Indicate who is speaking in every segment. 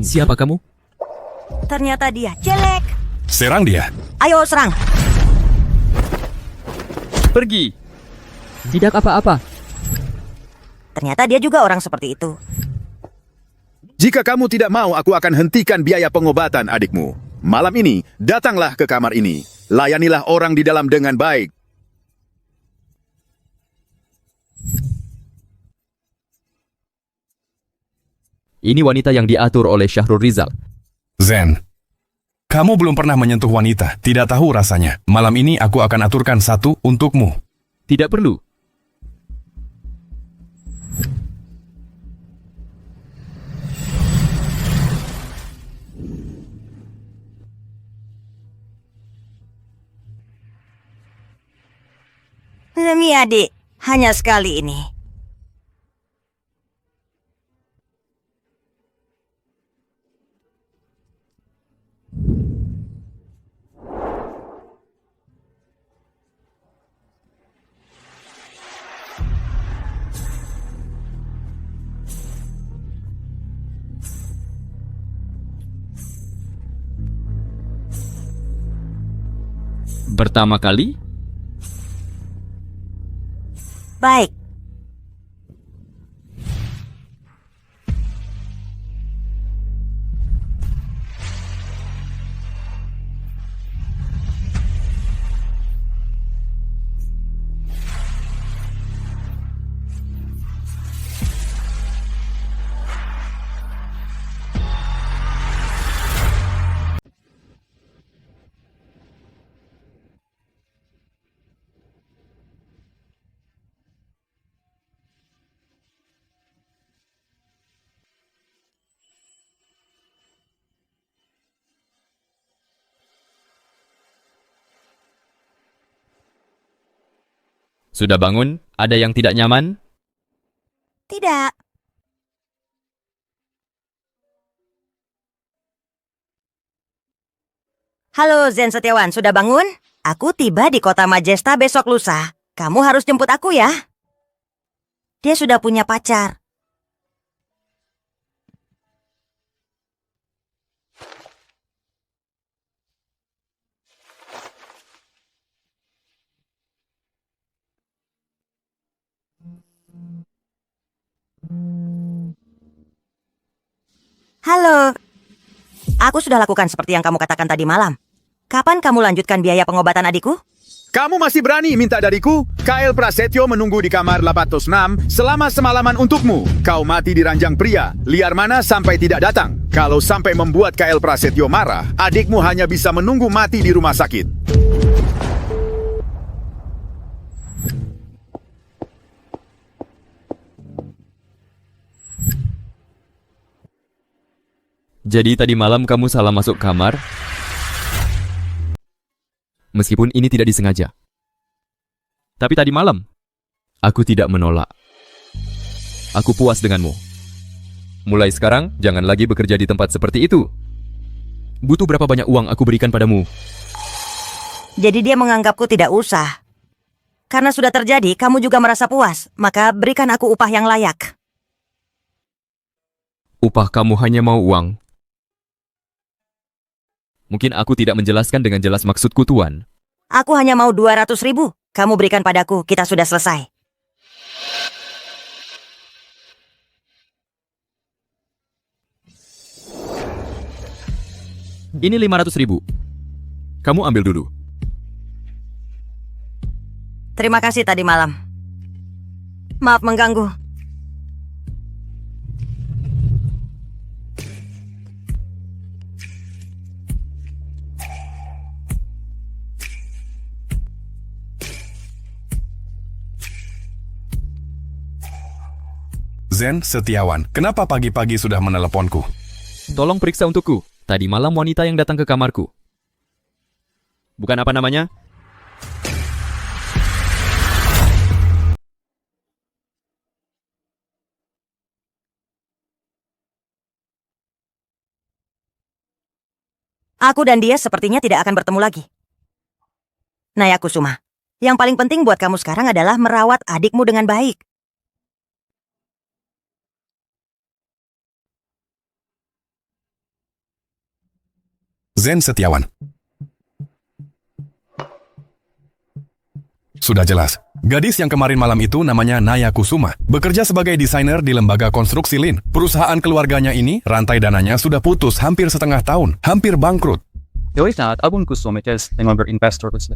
Speaker 1: Siapa kamu?
Speaker 2: Ternyata dia jelek.
Speaker 3: Serang dia.
Speaker 2: Ayo serang.
Speaker 1: Pergi. Tidak apa-apa.
Speaker 2: Ternyata dia juga orang seperti itu.
Speaker 4: Jika kamu tidak mau, aku akan hentikan biaya pengobatan adikmu. Malam ini, datanglah ke kamar ini. Layanilah orang di dalam dengan baik.
Speaker 1: Ini wanita yang diatur oleh Syahrul Rizal.
Speaker 3: Zen, kamu belum pernah menyentuh wanita, tidak tahu rasanya. Malam ini aku akan aturkan satu untukmu.
Speaker 1: Tidak perlu.
Speaker 2: Demi adik, hanya sekali ini.
Speaker 1: Pertama kali?
Speaker 2: Baik.
Speaker 1: Sudah bangun? Ada yang tidak nyaman?
Speaker 2: Tidak. Halo Zen Setiawan, sudah bangun? Aku tiba di kota Majesta besok lusa. Kamu harus jemput aku ya. Dia sudah punya pacar. Halo. Aku sudah lakukan seperti yang kamu katakan tadi malam. Kapan kamu lanjutkan biaya pengobatan adikku?
Speaker 4: Kamu masih berani minta dariku? KL Prasetyo menunggu di kamar 806 selama semalaman untukmu. Kau mati di ranjang pria, liar mana sampai tidak datang. Kalau sampai membuat KL Prasetyo marah, adikmu hanya bisa menunggu mati di rumah sakit.
Speaker 1: Jadi tadi malam kamu salah masuk kamar? Meskipun ini tidak disengaja. Tapi tadi malam, aku tidak menolak. Aku puas denganmu. Mulai sekarang, jangan lagi bekerja di tempat seperti itu. Butuh berapa banyak uang aku berikan padamu?
Speaker 2: Jadi dia menganggapku tidak usah. Karena sudah terjadi, kamu juga merasa puas. Maka berikan aku upah yang layak.
Speaker 1: Upah kamu hanya mau uang. Mungkin aku tidak menjelaskan dengan jelas maksudku, Tuan.
Speaker 2: Aku hanya mau 200.000. Kamu berikan padaku, kita sudah selesai.
Speaker 1: Ini 500.000. Kamu ambil dulu.
Speaker 2: Terima kasih tadi malam. Maaf mengganggu.
Speaker 3: Zen Setiawan, kenapa pagi-pagi sudah meneleponku?
Speaker 1: Tolong periksa untukku. Tadi malam wanita yang datang ke kamarku. Bukan apa namanya?
Speaker 2: Aku dan dia sepertinya tidak akan bertemu lagi. Naya Kusuma, yang paling penting buat kamu sekarang adalah merawat adikmu dengan baik.
Speaker 3: Zen Setiawan. Sudah jelas. Gadis yang kemarin malam itu namanya Naya Kusuma. Bekerja sebagai desainer di lembaga konstruksi Lin. Perusahaan keluarganya ini, rantai dananya sudah putus hampir setengah tahun. Hampir bangkrut.
Speaker 5: Yowisa at abon Kusum is member investor ko sila.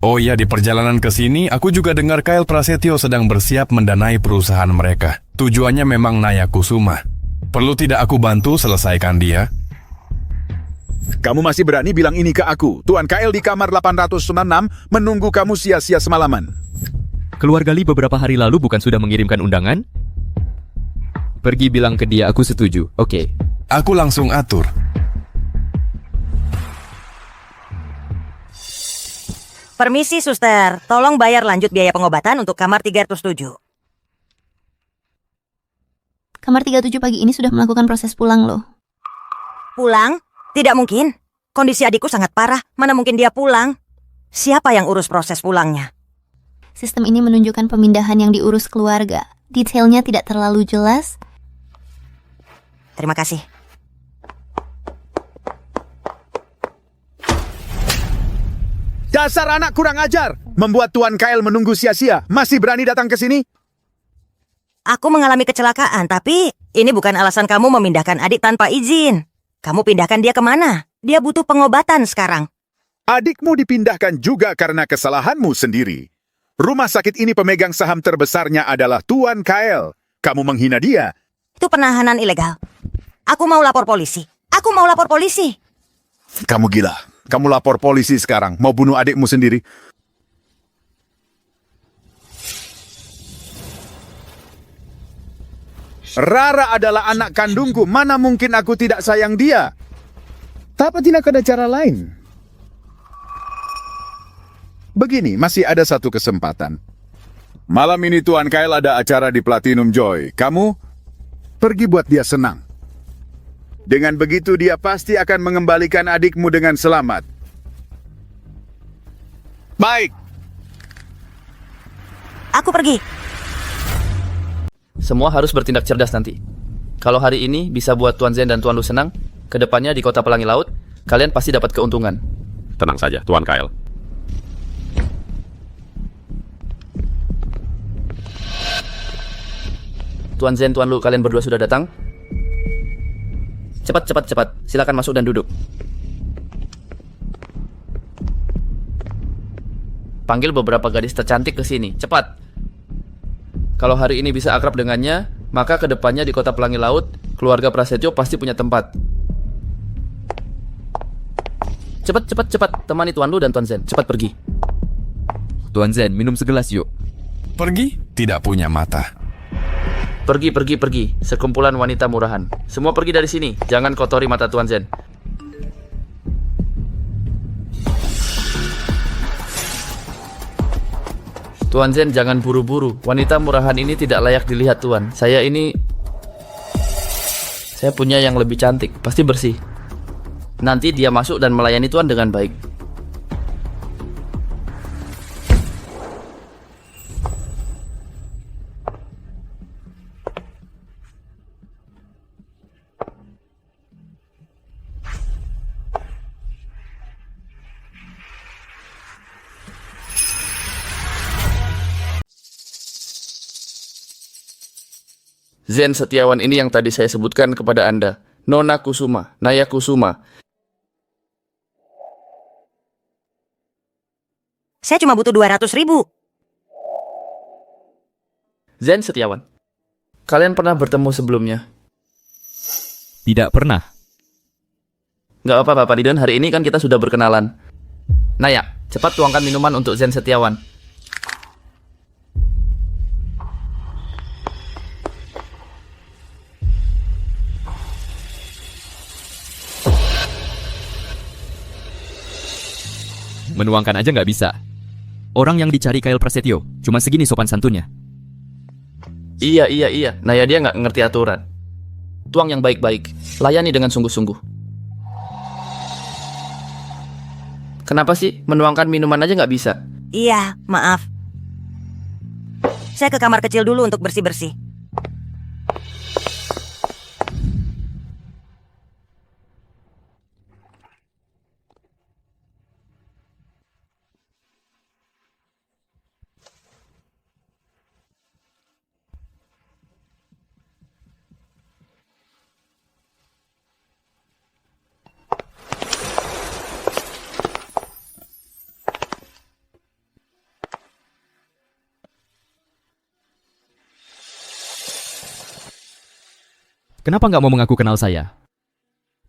Speaker 3: Oh iya, di perjalanan ke sini, aku juga dengar Kyle Prasetyo sedang bersiap mendanai perusahaan mereka. Tujuannya memang Naya Kusuma. Perlu tidak aku bantu selesaikan dia?
Speaker 4: Kamu masih berani bilang ini ke aku? Tuan Kyle di kamar 896 menunggu kamu sia-sia semalaman.
Speaker 1: Keluarga Lee beberapa hari lalu bukan sudah mengirimkan undangan? Pergi bilang ke dia aku setuju, oke.
Speaker 3: Aku langsung atur.
Speaker 2: Permisi, suster. Tolong bayar lanjut biaya pengobatan untuk kamar 307.
Speaker 6: Kamar 37 pagi ini sudah melakukan proses pulang loh.
Speaker 2: Pulang? Tidak mungkin. Kondisi adikku sangat parah. Mana mungkin dia pulang? Siapa yang urus proses pulangnya?
Speaker 6: Sistem ini menunjukkan pemindahan yang diurus keluarga. Detailnya tidak terlalu jelas.
Speaker 2: Terima kasih.
Speaker 4: Dasar anak kurang ajar. Membuat Tuan Kyle menunggu sia-sia. Masih berani datang ke sini?
Speaker 2: Aku mengalami kecelakaan, tapi ini bukan alasan kamu memindahkan adik tanpa izin. Kamu pindahkan dia kemana? Dia butuh pengobatan sekarang.
Speaker 4: Adikmu dipindahkan juga karena kesalahanmu sendiri. Rumah sakit ini pemegang saham terbesarnya adalah Tuan Kyle. Kamu menghina dia.
Speaker 2: Itu penahanan ilegal. Aku mau lapor polisi. Aku mau lapor polisi.
Speaker 4: Kamu gila. Kamu lapor polisi sekarang. Mau bunuh adikmu sendiri. Rara adalah anak kandungku. Mana mungkin aku tidak sayang dia? Tapi tidak ada cara lain. Begini, masih ada satu kesempatan. Malam ini Tuan Kyle ada acara di Platinum Joy. Kamu pergi buat dia senang. Dengan begitu dia pasti akan mengembalikan adikmu dengan selamat. Baik.
Speaker 2: Aku pergi.
Speaker 7: Semua harus bertindak cerdas nanti. Kalau hari ini bisa buat Tuan Zen dan Tuan Lu senang, kedepannya di Kota Pelangi Laut, kalian pasti dapat keuntungan.
Speaker 8: Tenang saja, Tuan Kyle.
Speaker 7: Tuan Zen, Tuan Lu, kalian berdua sudah datang? Cepat, cepat, cepat. Silakan masuk dan duduk. Panggil beberapa gadis tercantik ke sini. Cepat. Kalau hari ini bisa akrab dengannya, maka kedepannya di Kota Pelangi Laut, keluarga Prasetyo pasti punya tempat. Cepat, cepat, cepat. Temani Tuan Lu dan Tuan Zen. Cepat pergi.
Speaker 1: Tuan Zen, minum segelas yuk.
Speaker 3: Pergi? Tidak punya mata.
Speaker 7: Pergi, pergi, pergi. Sekumpulan wanita murahan. Semua pergi dari sini. Jangan kotori mata Tuan Zen. Tuan Zen, jangan buru-buru. Wanita murahan ini tidak layak dilihat, Tuan. Saya punya yang lebih cantik. Pasti bersih. Nanti dia masuk dan melayani Tuan dengan baik. Zen Setiawan ini yang tadi saya sebutkan kepada Anda. Nona Kusuma, Naya Kusuma.
Speaker 2: Saya cuma butuh 200.000.
Speaker 7: Zen Setiawan, kalian pernah bertemu sebelumnya?
Speaker 1: Tidak pernah.
Speaker 7: Nggak apa-apa, Pak Didon. Hari ini kan kita sudah berkenalan. Naya, cepat tuangkan minuman untuk Zen Setiawan.
Speaker 1: Menuangkan aja nggak bisa. Orang yang dicari Kyle Prasetyo, cuma segini sopan santunnya.
Speaker 7: Iya. Naya dia nggak ngerti aturan. Tuang yang baik-baik. Layani dengan sungguh-sungguh. Kenapa sih menuangkan minuman aja nggak bisa?
Speaker 2: Iya, maaf. Saya ke kamar kecil dulu untuk bersih-bersih.
Speaker 1: Kenapa nggak mau mengaku kenal saya?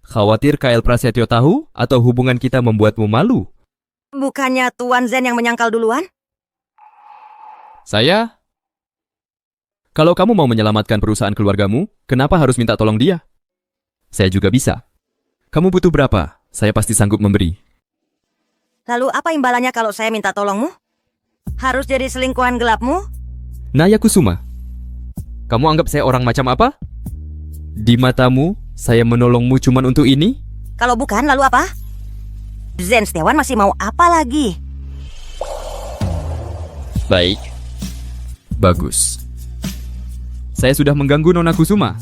Speaker 1: Khawatir Kyle Prasetyo tahu atau hubungan kita membuatmu malu?
Speaker 2: Bukannya Tuan Zen yang menyangkal duluan?
Speaker 1: Saya? Kalau kamu mau menyelamatkan perusahaan keluargamu, kenapa harus minta tolong dia? Saya juga bisa. Kamu butuh berapa? Saya pasti sanggup memberi.
Speaker 2: Lalu apa imbalannya kalau saya minta tolongmu? Harus jadi selingkuhan gelapmu?
Speaker 1: Naya Kusuma, kamu anggap saya orang macam apa? Di matamu, saya menolongmu cuman untuk ini?
Speaker 2: Kalau bukan, lalu apa? Zen Setiawan masih mau apa lagi?
Speaker 1: Baik. Bagus. Saya sudah mengganggu Nona Kusuma.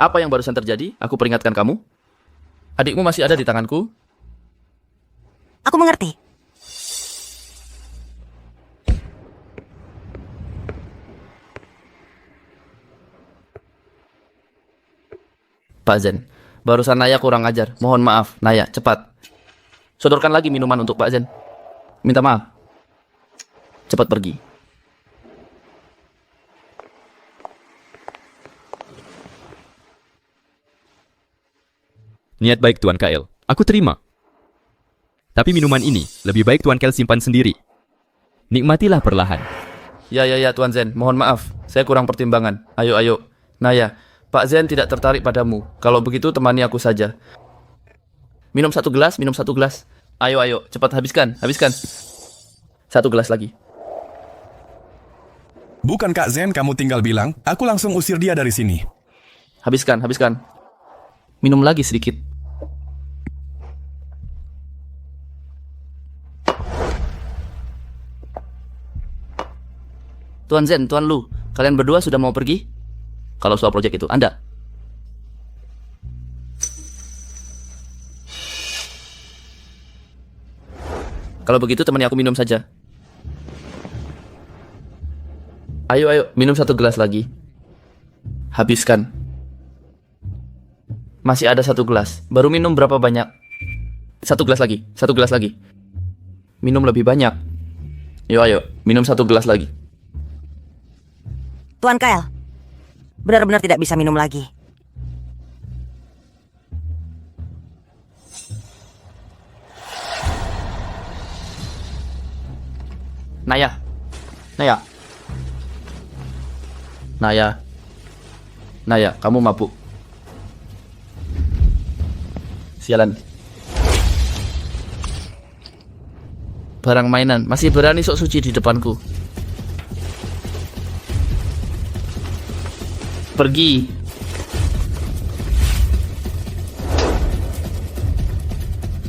Speaker 7: Apa yang barusan terjadi? Aku peringatkan kamu. Adikmu masih ada di tanganku.
Speaker 2: Aku mengerti.
Speaker 7: Pak Zen, barusan Naya kurang ajar. Mohon maaf, Naya, cepat. Sodorkan lagi minuman untuk Pak Zen. Minta maaf. Cepat pergi.
Speaker 1: Niat baik Tuan Kyle, aku terima. Tapi minuman ini lebih baik Tuan Kyle simpan sendiri. Nikmatilah perlahan.
Speaker 7: Ya, Tuan Zen. Mohon maaf, saya kurang pertimbangan. Ayo. Naya, Pak Zen tidak tertarik padamu. Kalau begitu temani aku saja. Minum satu gelas. Ayo, cepat habiskan. Satu gelas lagi.
Speaker 3: Bukan Kak Zen kamu tinggal bilang, aku langsung usir dia dari sini.
Speaker 7: Habiskan. Minum lagi sedikit. Tuan Zen, Tuan Lu, kalian berdua sudah mau pergi? Kalau soal proyek itu, Anda. Kalau begitu temani aku minum saja. Ayo, minum satu gelas lagi. Habiskan. Masih ada satu gelas. Baru minum berapa banyak? Satu gelas lagi. Minum lebih banyak. Ayo, minum satu gelas lagi.
Speaker 2: Tuan Kyle, benar-benar tidak bisa minum lagi.
Speaker 7: Naya, kamu mabuk. Sialan. Barang mainan, masih berani sok suci di depanku. Pergi.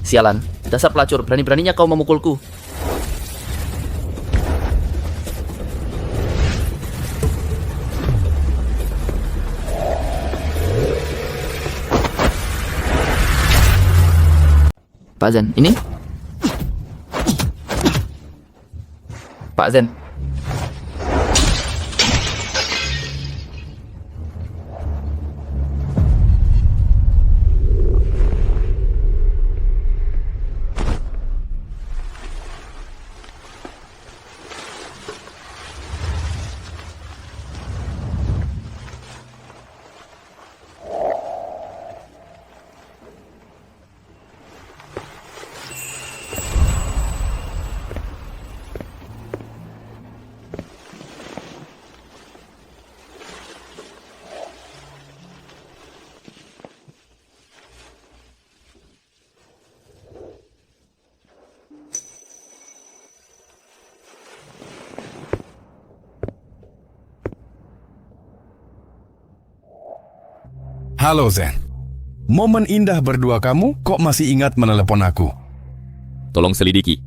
Speaker 7: Sialan, dasar pelacur, berani-beraninya kau memukulku. Pak Zen, ini? Pak Zen.
Speaker 3: Halo Zen. Momen indah berdua kamu kok masih ingat menelepon aku?
Speaker 1: Tolong selidiki.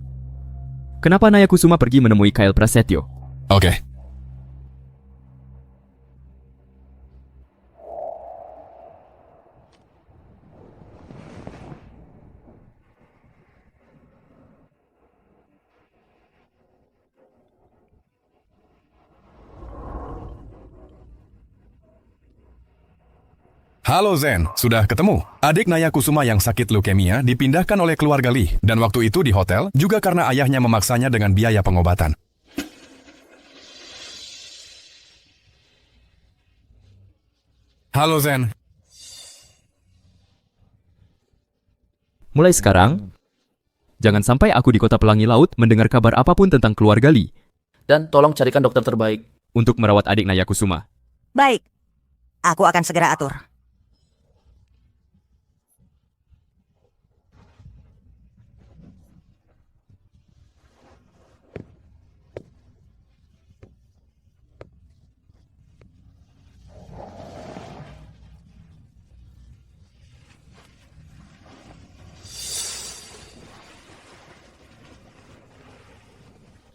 Speaker 1: Kenapa Naya Kusuma pergi menemui Kyle Prasetyo?
Speaker 3: Oke. Halo Zen, sudah ketemu? Adik Naya Kusuma yang sakit leukemia dipindahkan oleh keluarga Lee, dan waktu itu di hotel juga karena ayahnya memaksanya dengan biaya pengobatan. Halo Zen.
Speaker 1: Mulai sekarang, jangan sampai aku di kota Pelangi Laut mendengar kabar apapun tentang keluarga Lee
Speaker 7: Dan tolong carikan dokter terbaik.
Speaker 1: untuk merawat adik Naya Kusuma.
Speaker 2: Baik, aku akan segera atur.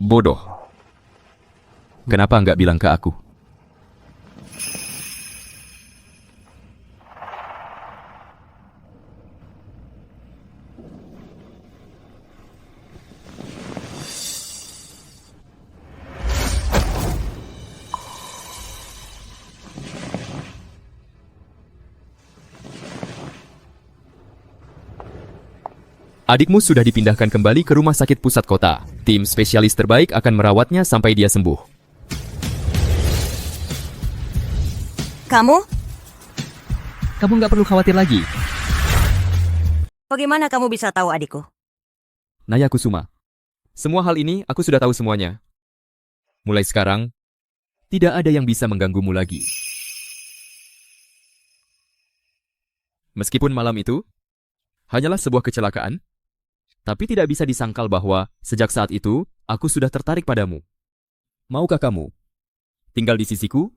Speaker 1: Bodoh. Kenapa nggak bilang ke aku? Adikmu sudah dipindahkan kembali ke rumah sakit pusat kota. Tim spesialis terbaik akan merawatnya sampai dia sembuh.
Speaker 2: Kamu?
Speaker 1: Kamu nggak perlu khawatir lagi,
Speaker 2: Bagaimana kamu bisa tahu adikku?
Speaker 1: Naya Kusuma. Semua hal ini aku sudah tahu semuanya. Mulai sekarang, tidak ada yang bisa mengganggumu lagi. Meskipun malam itu hanyalah sebuah kecelakaan, tapi tidak bisa disangkal bahwa sejak saat itu aku sudah tertarik padamu. Maukah kamu tinggal di sisiku?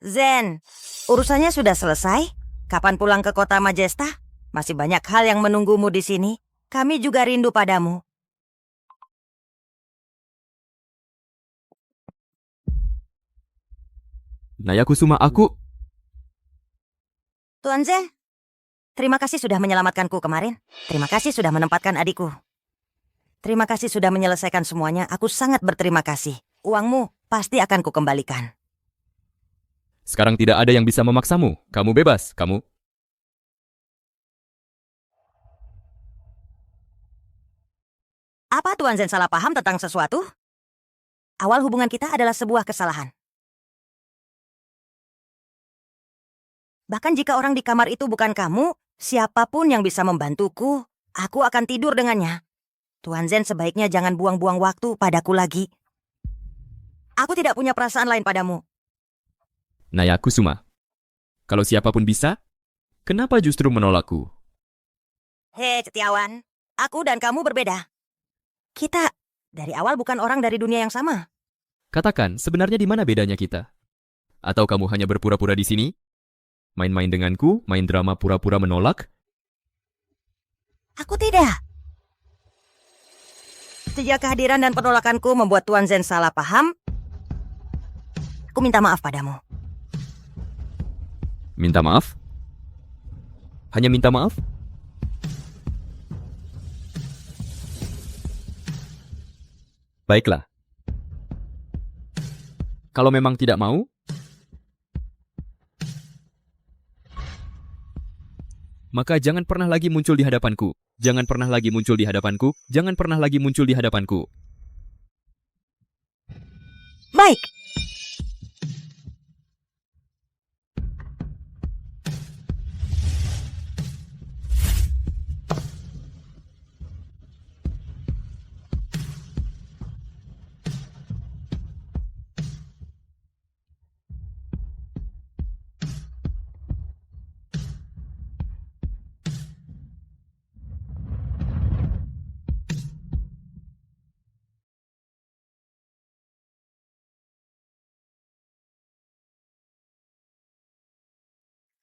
Speaker 2: Zen, urusannya sudah selesai? Kapan pulang ke kota Majesta? Masih banyak hal yang menunggumu di sini. Kami juga rindu padamu.
Speaker 1: Naya Kusuma, aku...
Speaker 2: Tuan Zen, terima kasih sudah menyelamatkanku kemarin. Terima kasih sudah menempatkan adikku. Terima kasih sudah menyelesaikan semuanya. Aku sangat berterima kasih. Uangmu pasti akan kukembalikan.
Speaker 1: Sekarang tidak ada yang bisa memaksamu. Kamu bebas, kamu.
Speaker 2: Apa Tuan Zen salah paham tentang sesuatu? Awal hubungan kita adalah sebuah kesalahan. Bahkan jika orang di kamar itu bukan kamu, siapapun yang bisa membantuku, aku akan tidur dengannya. Tuan Zen sebaiknya jangan buang-buang waktu padaku lagi. Aku tidak punya perasaan lain padamu.
Speaker 1: Naya Kusuma. Kalau siapapun bisa, kenapa justru menolakku?
Speaker 2: Hei Setiawan, aku dan kamu berbeda. Kita dari awal bukan orang dari dunia yang sama.
Speaker 1: Katakan, sebenarnya di mana bedanya kita? Atau kamu hanya berpura-pura di sini? Main-main denganku, main drama pura-pura menolak?
Speaker 2: Aku tidak. Sejak kehadiran dan penolakanku membuat Tuan Zen salah paham, aku minta maaf padamu.
Speaker 1: Minta maaf? Hanya minta maaf? Baiklah. Kalau memang tidak mau, maka jangan pernah lagi muncul di hadapanku. Jangan pernah lagi muncul di hadapanku. Jangan pernah lagi muncul di hadapanku.
Speaker 2: Baik.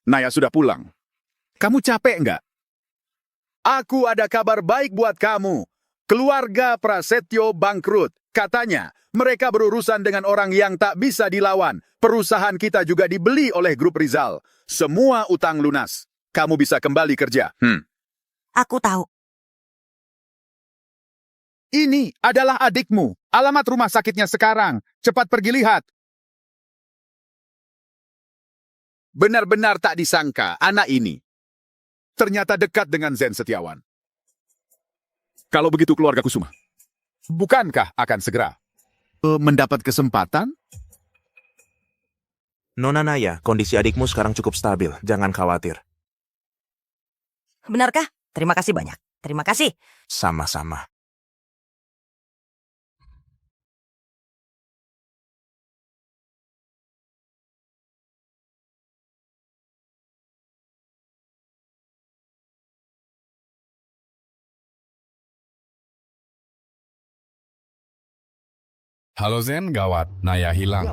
Speaker 4: Naya sudah pulang. Kamu capek nggak? Aku ada kabar baik buat kamu. Keluarga Prasetyo bangkrut. Katanya, mereka berurusan dengan orang yang tak bisa dilawan. Perusahaan kita juga dibeli oleh Grup Rizal. Semua utang lunas. Kamu bisa kembali kerja.
Speaker 2: Aku tahu.
Speaker 4: Ini adalah adikmu. Alamat rumah sakitnya sekarang. Cepat pergi lihat. Benar-benar tak disangka anak ini ternyata dekat dengan Zen Setiawan. Kalau begitu keluarga Kusuma, bukankah akan segera mendapat kesempatan?
Speaker 9: Nona Naya, kondisi adikmu sekarang cukup stabil. Jangan khawatir.
Speaker 2: Benarkah? Terima kasih banyak. Terima kasih.
Speaker 9: Sama-sama.
Speaker 3: Halo Zen, gawat. Naya hilang.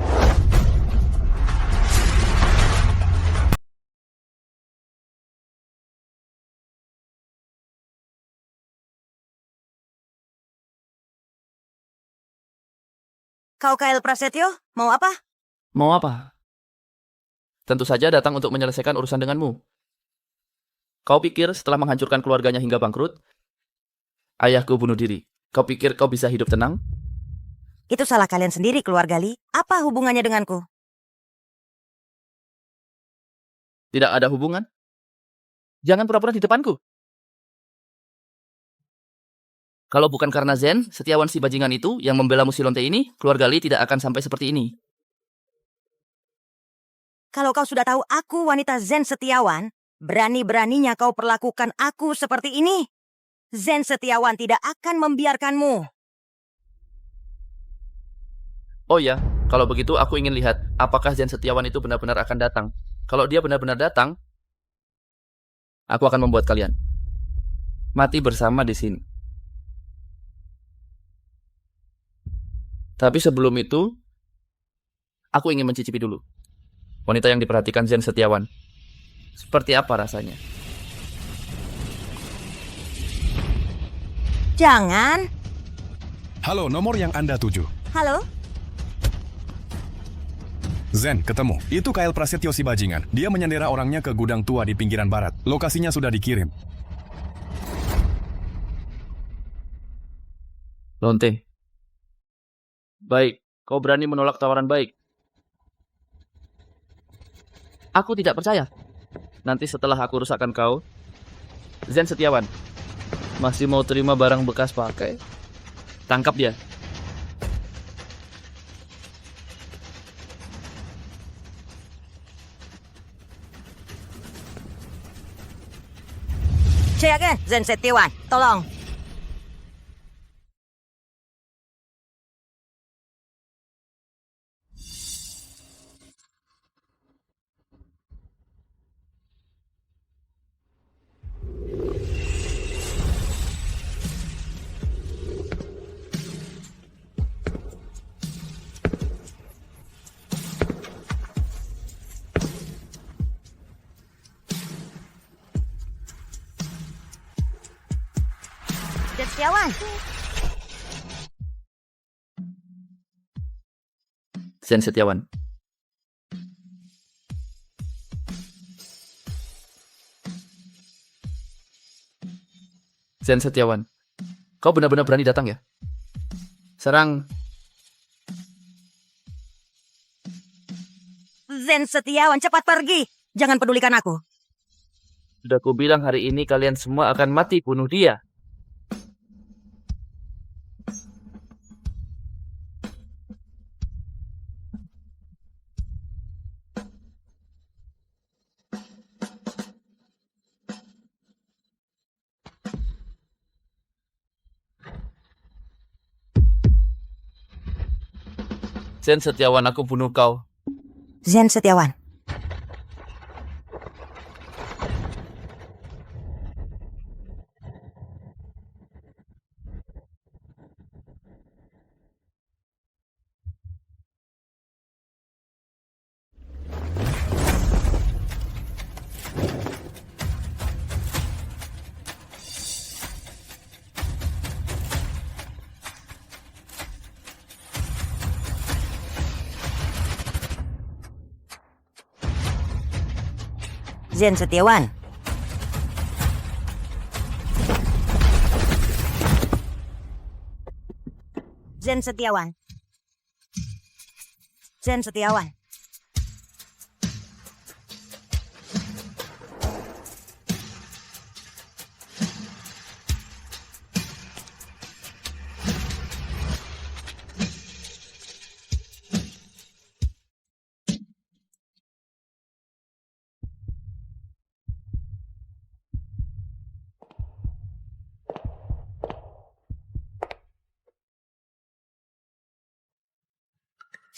Speaker 2: Kau Kyle Prasetyo, mau apa?
Speaker 7: Mau apa? Tentu saja datang untuk menyelesaikan urusan denganmu. Kau pikir setelah menghancurkan keluarganya hingga bangkrut, ayahku bunuh diri. Kau pikir kau bisa hidup tenang?
Speaker 2: Itu salah kalian sendiri, keluarga Lee. Apa hubungannya denganku?
Speaker 7: Tidak ada hubungan? Jangan pura-pura di depanku. Kalau bukan karena Zen, Setiawan si bajingan itu yang membela Musilonte ini, keluarga Lee tidak akan sampai seperti ini.
Speaker 2: Kalau kau sudah tahu aku wanita Zen Setiawan, berani-beraninya kau perlakukan aku seperti ini. Zen Setiawan tidak akan membiarkanmu.
Speaker 7: Oh ya, kalau begitu aku ingin lihat apakah Zen Setiawan itu benar-benar akan datang. Kalau dia benar-benar datang, aku akan membuat kalian mati bersama di sini. Tapi sebelum itu, aku ingin mencicipi dulu wanita yang diperhatikan Zen Setiawan. Seperti apa rasanya?
Speaker 2: Jangan.
Speaker 3: Halo, nomor yang Anda tuju.
Speaker 2: Halo?
Speaker 3: Zen, ketemu. Itu Kyle Prasetyo si bajingan. Dia menyandera orangnya ke gudang tua di pinggiran barat. Lokasinya sudah dikirim.
Speaker 7: Lonte. Baik, kau berani menolak tawaran baik. Aku tidak percaya. Nanti setelah aku rusakkan kau, Zen Setiawan masih mau terima barang bekas pakai? Tangkap dia.
Speaker 2: Siakan, Zen Setiawan. Tolong. Zen Setiawan.
Speaker 7: Zen Setiawan. Zen Setiawan. Kau benar-benar berani datang ya? Serang.
Speaker 2: Zen Setiawan, cepat pergi. Jangan pedulikan aku.
Speaker 7: Sudah kubilang hari ini kalian semua akan mati bunuh dia. Zen Setiawan, aku bunuh kau.
Speaker 2: Zen Setiawan. Zen Setiawan. Zen Setiawan. Zen Setiawan.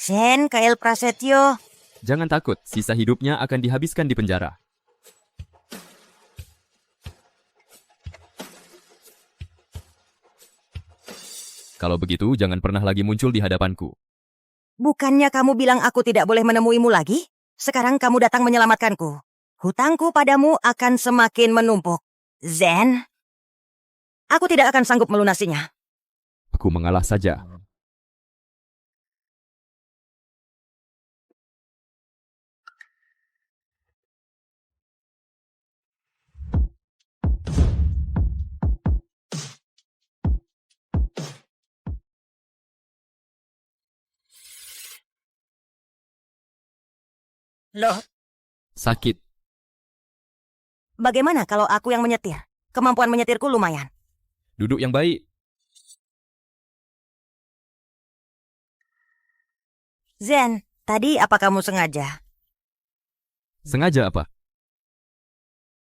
Speaker 2: Zen, Kael Prasetyo.
Speaker 1: Jangan takut, sisa hidupnya akan dihabiskan di penjara. Kalau begitu, jangan pernah lagi muncul di hadapanku.
Speaker 2: Bukannya kamu bilang aku tidak boleh menemuimu lagi? Sekarang kamu datang menyelamatkanku. Hutangku padamu akan semakin menumpuk. Zen, aku tidak akan sanggup melunasinya.
Speaker 1: Aku mengalah saja.
Speaker 2: Loh,
Speaker 1: Sakit.
Speaker 2: bagaimana kalau aku yang menyetir? Kemampuan menyetirku lumayan.
Speaker 1: Duduk yang baik.
Speaker 2: Zen, tadi apa kamu sengaja?
Speaker 1: Sengaja apa?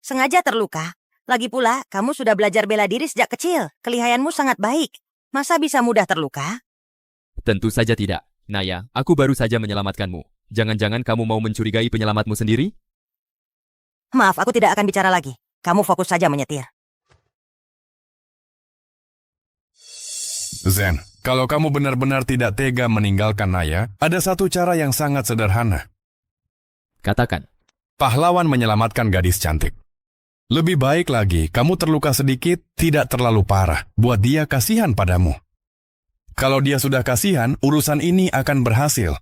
Speaker 2: Sengaja terluka. Lagi pula, kamu sudah belajar bela diri sejak kecil. Kelihayanmu sangat baik. Masa bisa mudah terluka?
Speaker 1: Tentu saja tidak. Naya, aku baru saja menyelamatkanmu. Jangan-jangan kamu mau mencurigai penyelamatmu sendiri?
Speaker 2: Maaf, aku tidak akan bicara lagi. Kamu fokus saja menyetir.
Speaker 3: Zen, kalau kamu benar-benar tidak tega meninggalkan Naya, ada satu cara yang sangat sederhana.
Speaker 1: Katakan.
Speaker 3: Pahlawan menyelamatkan gadis cantik. Lebih baik lagi, kamu terluka sedikit, tidak terlalu parah. Buat dia kasihan padamu. Kalau dia sudah kasihan, urusan ini akan berhasil.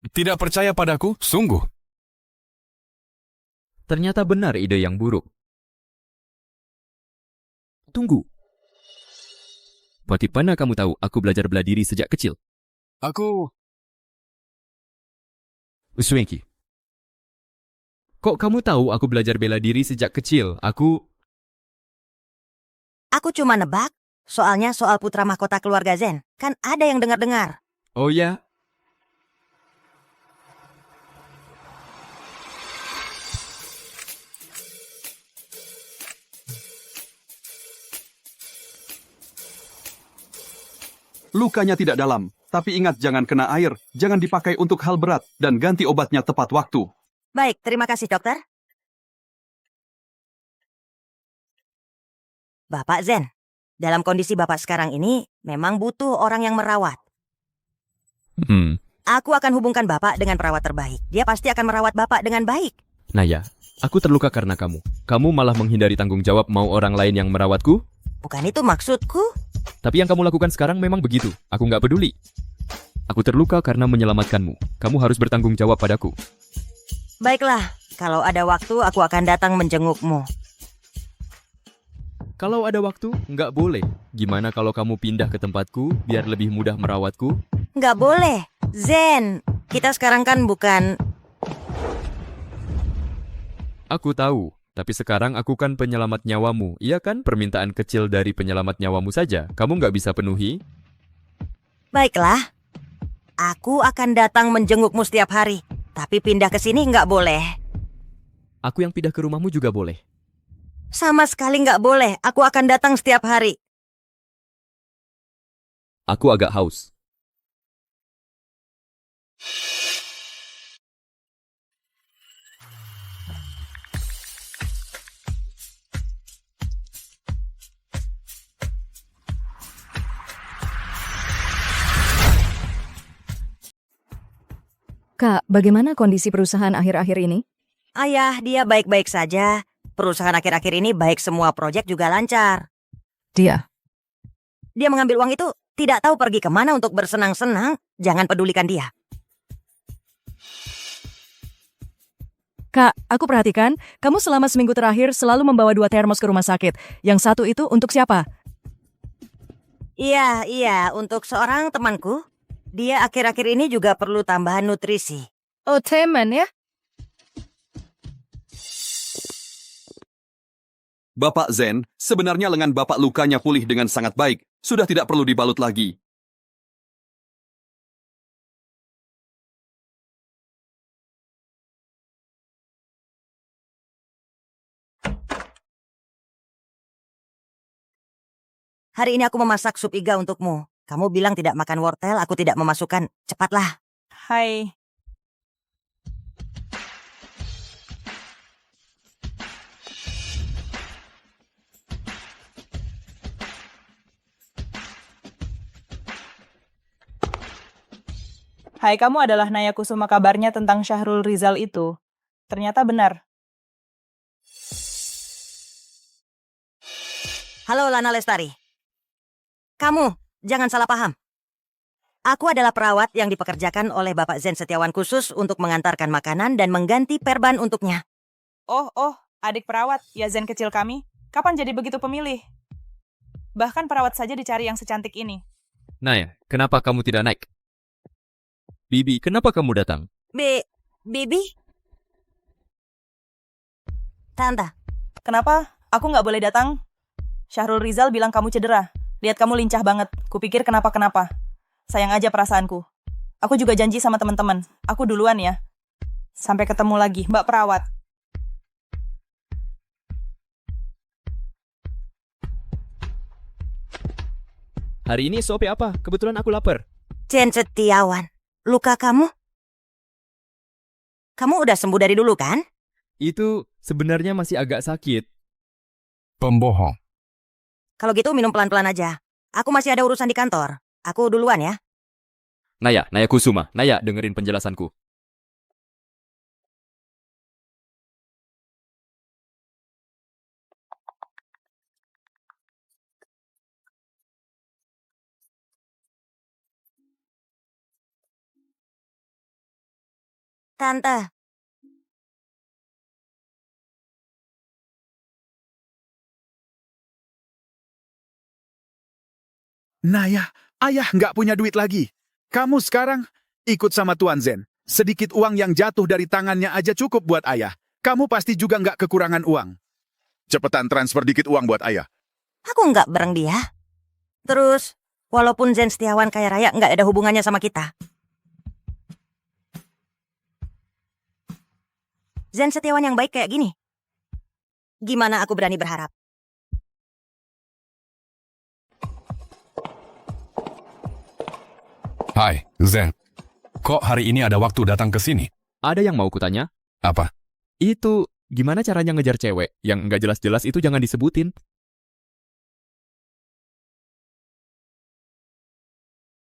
Speaker 3: Tidak percaya padaku? Sungguh.
Speaker 1: Ternyata benar ide yang buruk. Tunggu. Dari mana kamu tahu aku belajar bela diri sejak kecil?
Speaker 3: Aku...
Speaker 1: Swanky. Kok kamu tahu aku belajar bela diri sejak kecil? Aku
Speaker 2: cuma nebak. Soalnya soal putra mahkota keluarga Zen. Kan ada yang dengar-dengar.
Speaker 1: Oh ya?
Speaker 5: Lukanya tidak dalam, tapi ingat jangan kena air, jangan dipakai untuk hal berat, dan ganti obatnya tepat waktu.
Speaker 2: Baik, terima kasih dokter. Bapak Zen, dalam kondisi Bapak sekarang ini memang butuh orang yang merawat. Aku akan hubungkan Bapak dengan perawat terbaik. Dia pasti akan merawat Bapak dengan baik.
Speaker 1: Naya, aku terluka karena kamu. Kamu malah menghindari tanggung jawab mau orang lain yang merawatku?
Speaker 2: Bukan itu maksudku.
Speaker 1: Tapi yang kamu lakukan sekarang memang begitu. Aku nggak peduli. Aku terluka karena menyelamatkanmu. Kamu harus bertanggung jawab padaku.
Speaker 2: Baiklah, kalau ada waktu aku akan datang menjengukmu.
Speaker 1: Kalau ada waktu, nggak boleh. Gimana kalau kamu pindah ke tempatku biar lebih mudah merawatku?
Speaker 2: Nggak boleh. Zen, kita sekarang kan bukan...
Speaker 1: Aku tahu. Tapi sekarang aku kan penyelamat nyawamu. Iya kan? Permintaan kecil dari penyelamat nyawamu saja. Kamu nggak bisa penuhi?
Speaker 2: Baiklah. Aku akan datang menjengukmu setiap hari. Tapi pindah ke sini nggak boleh.
Speaker 1: Aku yang pindah ke rumahmu juga boleh.
Speaker 2: Sama sekali nggak boleh. Aku akan datang setiap hari.
Speaker 1: Aku agak haus.
Speaker 10: Kak, bagaimana kondisi perusahaan akhir-akhir ini?
Speaker 2: Ayah, dia baik-baik saja. Perusahaan akhir-akhir ini baik, semua proyek juga lancar.
Speaker 10: Dia
Speaker 2: Dia mengambil uang itu, tidak tahu pergi kemana untuk bersenang-senang. Jangan pedulikan dia.
Speaker 10: Kak, aku perhatikan, kamu selama seminggu terakhir selalu membawa 2 termos ke rumah sakit. Yang satu itu untuk siapa?
Speaker 2: Iya, untuk seorang temanku. Dia akhir-akhir ini juga perlu tambahan nutrisi.
Speaker 10: Oh, teman ya?
Speaker 5: Bapak Zen, sebenarnya lengan Bapak lukanya pulih dengan sangat baik. Sudah tidak perlu dibalut lagi.
Speaker 2: Hari ini aku memasak sup iga untukmu. Kamu bilang tidak makan wortel, aku tidak memasukkan. Cepatlah.
Speaker 11: Hai. Hai, kamu adalah Naya Kusuma, kabarnya tentang Syahrul Rizal itu. Ternyata benar.
Speaker 2: Halo Lana Lestari. Kamu, jangan salah paham. Aku adalah perawat yang dipekerjakan oleh Bapak Zen Setiawan khusus untuk mengantarkan makanan dan mengganti perban untuknya.
Speaker 11: Oh, adik perawat, ya Zen kecil kami. Kapan jadi begitu pemilih? Bahkan perawat saja dicari yang secantik ini.
Speaker 1: Naya, kenapa kamu tidak naik? Bibi, kenapa kamu datang?
Speaker 2: Bibi? Tante.
Speaker 11: Kenapa? Aku nggak boleh datang? Syahrul Rizal bilang kamu cedera. Lihat kamu lincah banget. Kupikir kenapa-kenapa. Sayang aja perasaanku. Aku juga janji sama teman-teman. Aku duluan ya. Sampai ketemu lagi, Mbak Perawat.
Speaker 1: Hari ini SOP apa? Kebetulan aku lapar.
Speaker 2: Zen Setiawan, luka kamu? Kamu udah sembuh dari dulu kan?
Speaker 1: Itu sebenarnya masih agak sakit.
Speaker 3: Pembohong.
Speaker 2: Kalau gitu minum pelan-pelan aja. Aku masih ada urusan di kantor. Aku duluan ya.
Speaker 1: Naya Kusuma. Naya, dengerin penjelasanku.
Speaker 2: Tante.
Speaker 4: Naya, ayah nggak punya duit lagi. Kamu sekarang ikut sama Tuan Zen. Sedikit uang yang jatuh dari tangannya aja cukup buat ayah. Kamu pasti juga nggak kekurangan uang. Cepetan transfer dikit uang buat ayah.
Speaker 2: Aku nggak bareng dia. Terus, walaupun Zen Setiawan kaya raya nggak ada hubungannya sama kita. Zen Setiawan yang baik kayak gini. Gimana aku berani berharap?
Speaker 3: Hai, Zen. Kok hari ini ada waktu datang ke sini?
Speaker 1: Ada yang mau kutanya?
Speaker 3: Apa?
Speaker 1: Itu, gimana caranya ngejar cewek? Yang nggak jelas-jelas itu jangan disebutin.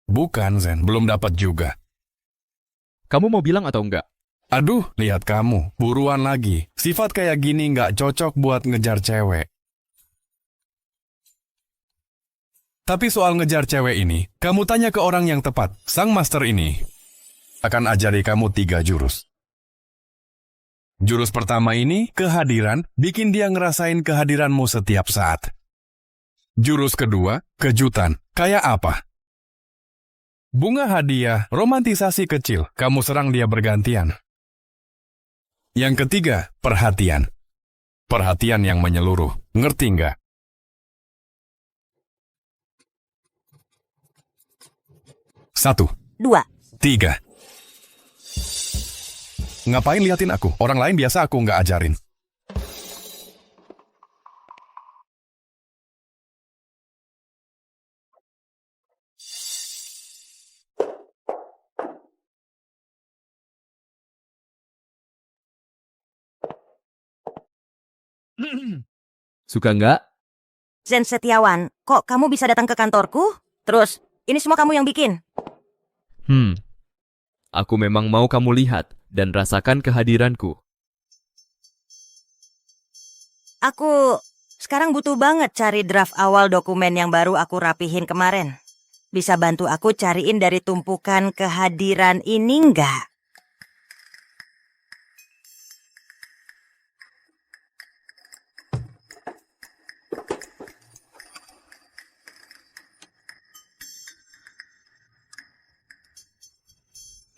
Speaker 3: Bukan, Zen. Belum dapat juga.
Speaker 1: Kamu mau bilang atau enggak?
Speaker 3: Aduh, lihat kamu. Buruan lagi. Sifat kayak gini nggak cocok buat ngejar cewek. Tapi soal ngejar cewek ini, kamu tanya ke orang yang tepat. Sang master ini akan ajari kamu 3 jurus. Jurus pertama ini, kehadiran, bikin dia ngerasain kehadiranmu setiap saat. Jurus kedua, kejutan. Kayak apa? Bunga hadiah, romantisasi kecil, kamu serang dia bergantian. Yang ketiga, perhatian. Perhatian yang menyeluruh, ngerti nggak? Satu,
Speaker 2: 2.
Speaker 3: 3. Ngapain liatin aku? Orang lain biasa aku nggak ajarin.
Speaker 1: Suka nggak?
Speaker 2: Zen Setiawan, kok kamu bisa datang ke kantorku? Terus, ini semua kamu yang bikin?
Speaker 1: Aku memang mau kamu lihat dan rasakan kehadiranku.
Speaker 2: Aku sekarang butuh banget cari draft awal dokumen yang baru aku rapihin kemarin. Bisa bantu aku cariin dari tumpukan kehadiran ini nggak?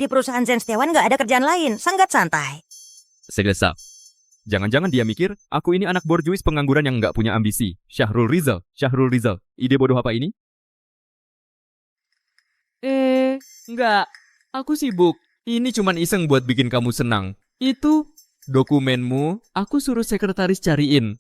Speaker 2: Di perusahaan Zen Setiawan nggak ada kerjaan lain, sangat santai.
Speaker 1: Segesap. Jangan-jangan dia mikir, aku ini anak borjuis pengangguran yang nggak punya ambisi. Syahrul Rizal. Ide bodoh apa ini? Nggak. Aku sibuk. Ini cuman iseng buat bikin kamu senang. Itu dokumenmu, aku suruh sekretaris cariin.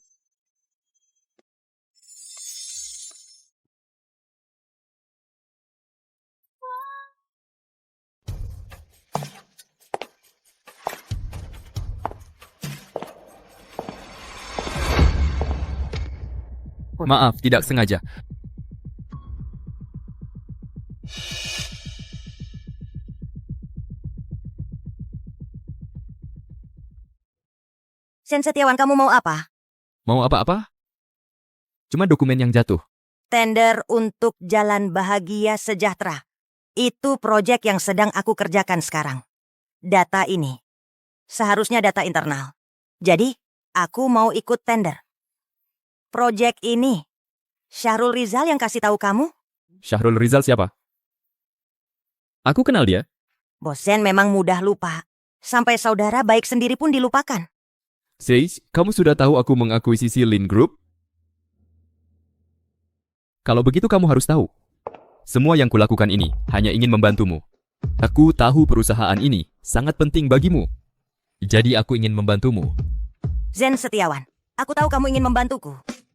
Speaker 1: Maaf, tidak sengaja.
Speaker 2: Zen Setiawan, kamu mau apa?
Speaker 1: Mau apa-apa? Cuma dokumen yang jatuh.
Speaker 2: Tender untuk Jalan Bahagia Sejahtera. Itu proyek yang sedang aku kerjakan sekarang. Data ini seharusnya data internal. Jadi, aku mau ikut tender. Proyek ini, Syahrul Rizal yang kasih tahu kamu?
Speaker 1: Syahrul Rizal siapa? Aku kenal dia.
Speaker 2: Bos Zen memang mudah lupa. Sampai saudara baik sendiri pun dilupakan.
Speaker 1: Sage, kamu sudah tahu aku mengakuisisi Lin Group? Kalau begitu kamu harus tahu. Semua yang kulakukan ini hanya ingin membantumu. Aku tahu perusahaan ini sangat penting bagimu. Jadi aku ingin membantumu.
Speaker 2: Zen Setiawan, aku tahu kamu ingin membantuku.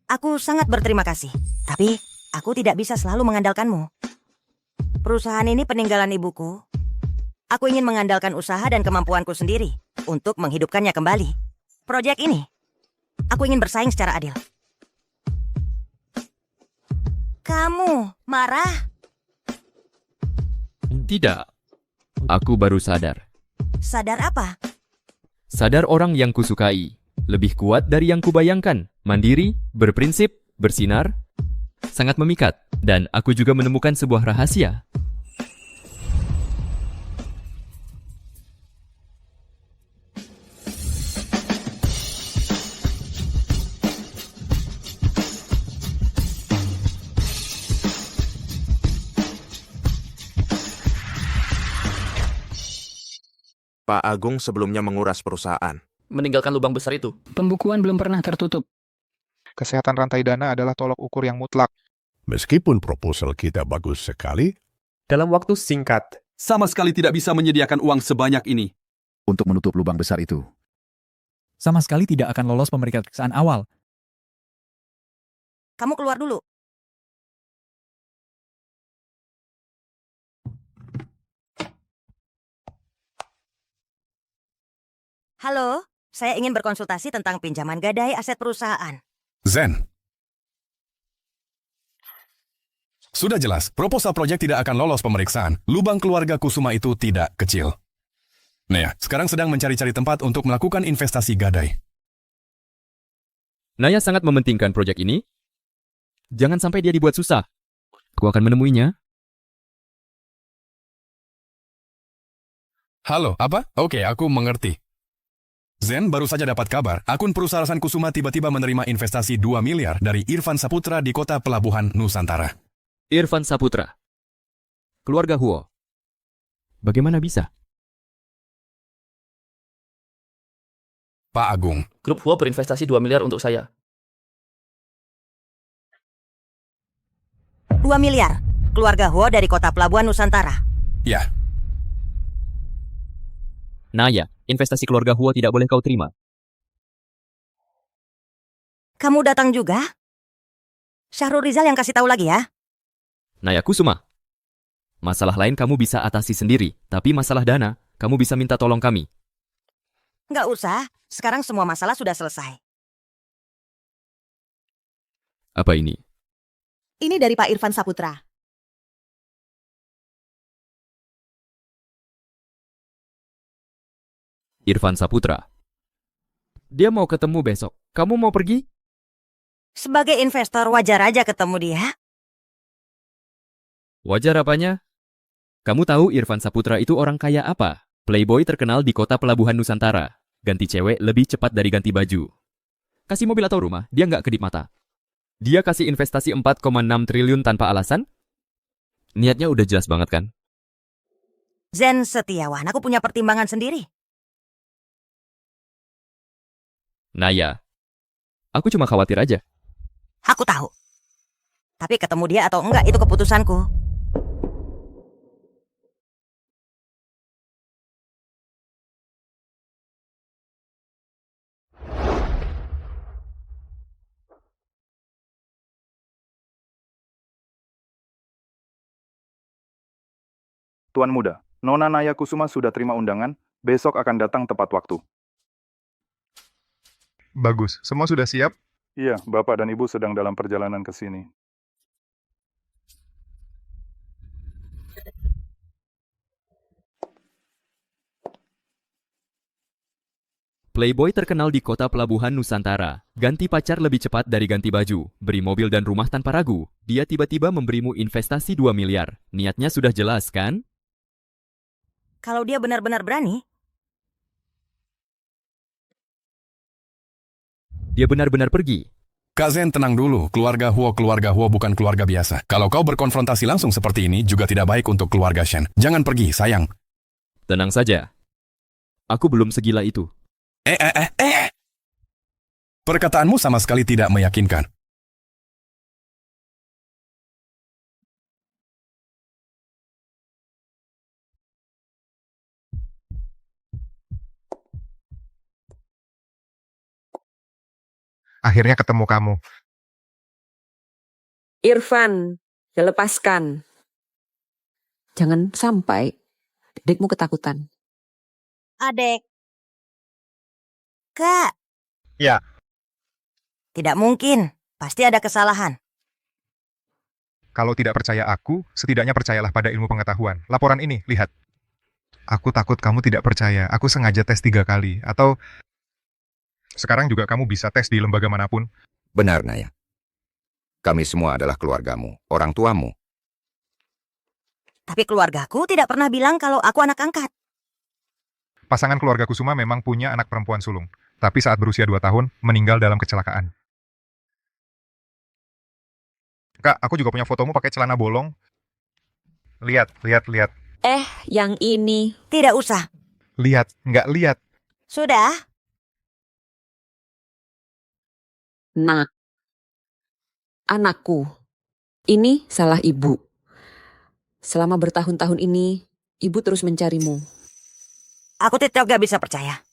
Speaker 2: Aku sangat berterima kasih. Tapi, aku tidak bisa selalu mengandalkanmu. Perusahaan ini peninggalan ibuku. Aku ingin mengandalkan usaha dan kemampuanku sendiri untuk menghidupkannya kembali. Proyek ini, aku ingin bersaing secara adil. Kamu marah?
Speaker 1: Tidak. Aku baru sadar.
Speaker 2: Sadar apa?
Speaker 1: Sadar orang yang kusukai. Lebih kuat dari yang kubayangkan. Mandiri, berprinsip, bersinar, sangat memikat. Dan aku juga menemukan sebuah rahasia.
Speaker 9: Pak Agung sebelumnya menguras perusahaan.
Speaker 7: Meninggalkan lubang besar itu.
Speaker 12: Pembukuan belum pernah tertutup.
Speaker 13: Kesehatan rantai dana adalah tolok ukur yang mutlak.
Speaker 14: Meskipun proposal kita bagus sekali,
Speaker 15: dalam waktu singkat,
Speaker 5: sama sekali tidak bisa menyediakan uang sebanyak ini
Speaker 4: untuk menutup lubang besar itu.
Speaker 16: Sama sekali tidak akan lolos pemeriksaan awal.
Speaker 2: Kamu keluar dulu. Halo, saya ingin berkonsultasi tentang pinjaman gadai aset perusahaan.
Speaker 3: Zen. Sudah jelas, proposal proyek tidak akan lolos pemeriksaan. Lubang keluarga Kusuma itu tidak kecil. Naya, sekarang sedang mencari-cari tempat untuk melakukan investasi gadai.
Speaker 1: Naya sangat mementingkan proyek ini. Jangan sampai dia dibuat susah. Aku akan menemuinya.
Speaker 3: Halo, apa? Oke, aku mengerti. Zen baru saja dapat kabar, akun perusahaan Kusuma tiba-tiba menerima investasi 2 miliar dari Irfan Saputra di kota pelabuhan Nusantara.
Speaker 1: Irfan Saputra. Keluarga Huo. Bagaimana bisa?
Speaker 3: Pak Agung.
Speaker 7: Grup Huo berinvestasi 2 miliar untuk saya.
Speaker 2: 2 miliar? Keluarga Huo dari kota pelabuhan Nusantara?
Speaker 3: Ya.
Speaker 1: Naya, investasi keluarga Huo tidak boleh kau terima.
Speaker 2: Kamu datang juga? Syahrul Rizal yang kasih tahu lagi ya?
Speaker 1: Naya Kusuma. Masalah lain kamu bisa atasi sendiri, tapi masalah dana, kamu bisa minta tolong kami.
Speaker 2: Nggak usah, sekarang semua masalah sudah selesai.
Speaker 1: Apa ini?
Speaker 17: Ini dari Pak Irfan Saputra.
Speaker 1: Irfan Saputra. Dia mau ketemu besok. Kamu mau pergi?
Speaker 2: Sebagai investor wajar aja ketemu dia.
Speaker 1: Wajar apanya? Kamu tahu Irfan Saputra itu orang kaya apa? Playboy terkenal di kota pelabuhan Nusantara. Ganti cewek lebih cepat dari ganti baju. Kasih mobil atau rumah, dia nggak kedip mata. Dia kasih investasi 4,6 triliun tanpa alasan? Niatnya udah jelas banget kan?
Speaker 2: Zen Setiawan, aku punya pertimbangan sendiri.
Speaker 1: Naya, aku cuma khawatir aja.
Speaker 2: Aku tahu. Tapi ketemu dia atau enggak itu keputusanku.
Speaker 18: Tuan Muda, Nona Naya Kusuma sudah terima undangan, besok akan datang tepat waktu.
Speaker 13: Bagus, semua sudah siap?
Speaker 18: Iya, Bapak dan Ibu sedang dalam perjalanan ke sini.
Speaker 1: Playboy terkenal di kota pelabuhan Nusantara. Ganti pacar lebih cepat dari ganti baju. Beri mobil dan rumah tanpa ragu. Dia tiba-tiba memberimu investasi 2 miliar. Niatnya sudah jelas, kan?
Speaker 2: Kalau dia benar-benar berani,
Speaker 1: dia benar-benar pergi.
Speaker 3: Kak Zen, tenang dulu. Keluarga Huo bukan keluarga biasa. Kalau kau berkonfrontasi langsung seperti ini, juga tidak baik untuk keluarga Shen. Jangan pergi, sayang.
Speaker 1: Tenang saja. Aku belum segila itu.
Speaker 3: Perkataanmu sama sekali tidak meyakinkan.
Speaker 13: Akhirnya ketemu kamu.
Speaker 19: Irfan, lepaskan. Jangan sampai adikmu ketakutan.
Speaker 2: Adek. Kak.
Speaker 13: Ya.
Speaker 2: Tidak mungkin. Pasti ada kesalahan.
Speaker 13: Kalau tidak percaya aku, setidaknya percayalah pada ilmu pengetahuan. Laporan ini, lihat. Aku takut kamu tidak percaya. Aku sengaja tes 3 kali. Atau sekarang juga kamu bisa tes di lembaga manapun.
Speaker 20: Benar, Naya. Kami semua adalah keluargamu, orang tuamu.
Speaker 2: Tapi keluargaku tidak pernah bilang kalau aku anak angkat.
Speaker 13: Pasangan keluarga Kusuma memang punya anak perempuan sulung. Tapi saat berusia 2 tahun, meninggal dalam kecelakaan. Kak, aku juga punya fotomu pakai celana bolong. Lihat.
Speaker 19: Yang ini.
Speaker 2: Tidak usah.
Speaker 13: Lihat, nggak lihat.
Speaker 2: Sudah.
Speaker 19: Nak. Anakku. Ini salah ibu. Selama bertahun-tahun ini, ibu terus mencarimu.
Speaker 2: Aku tidak bisa percaya.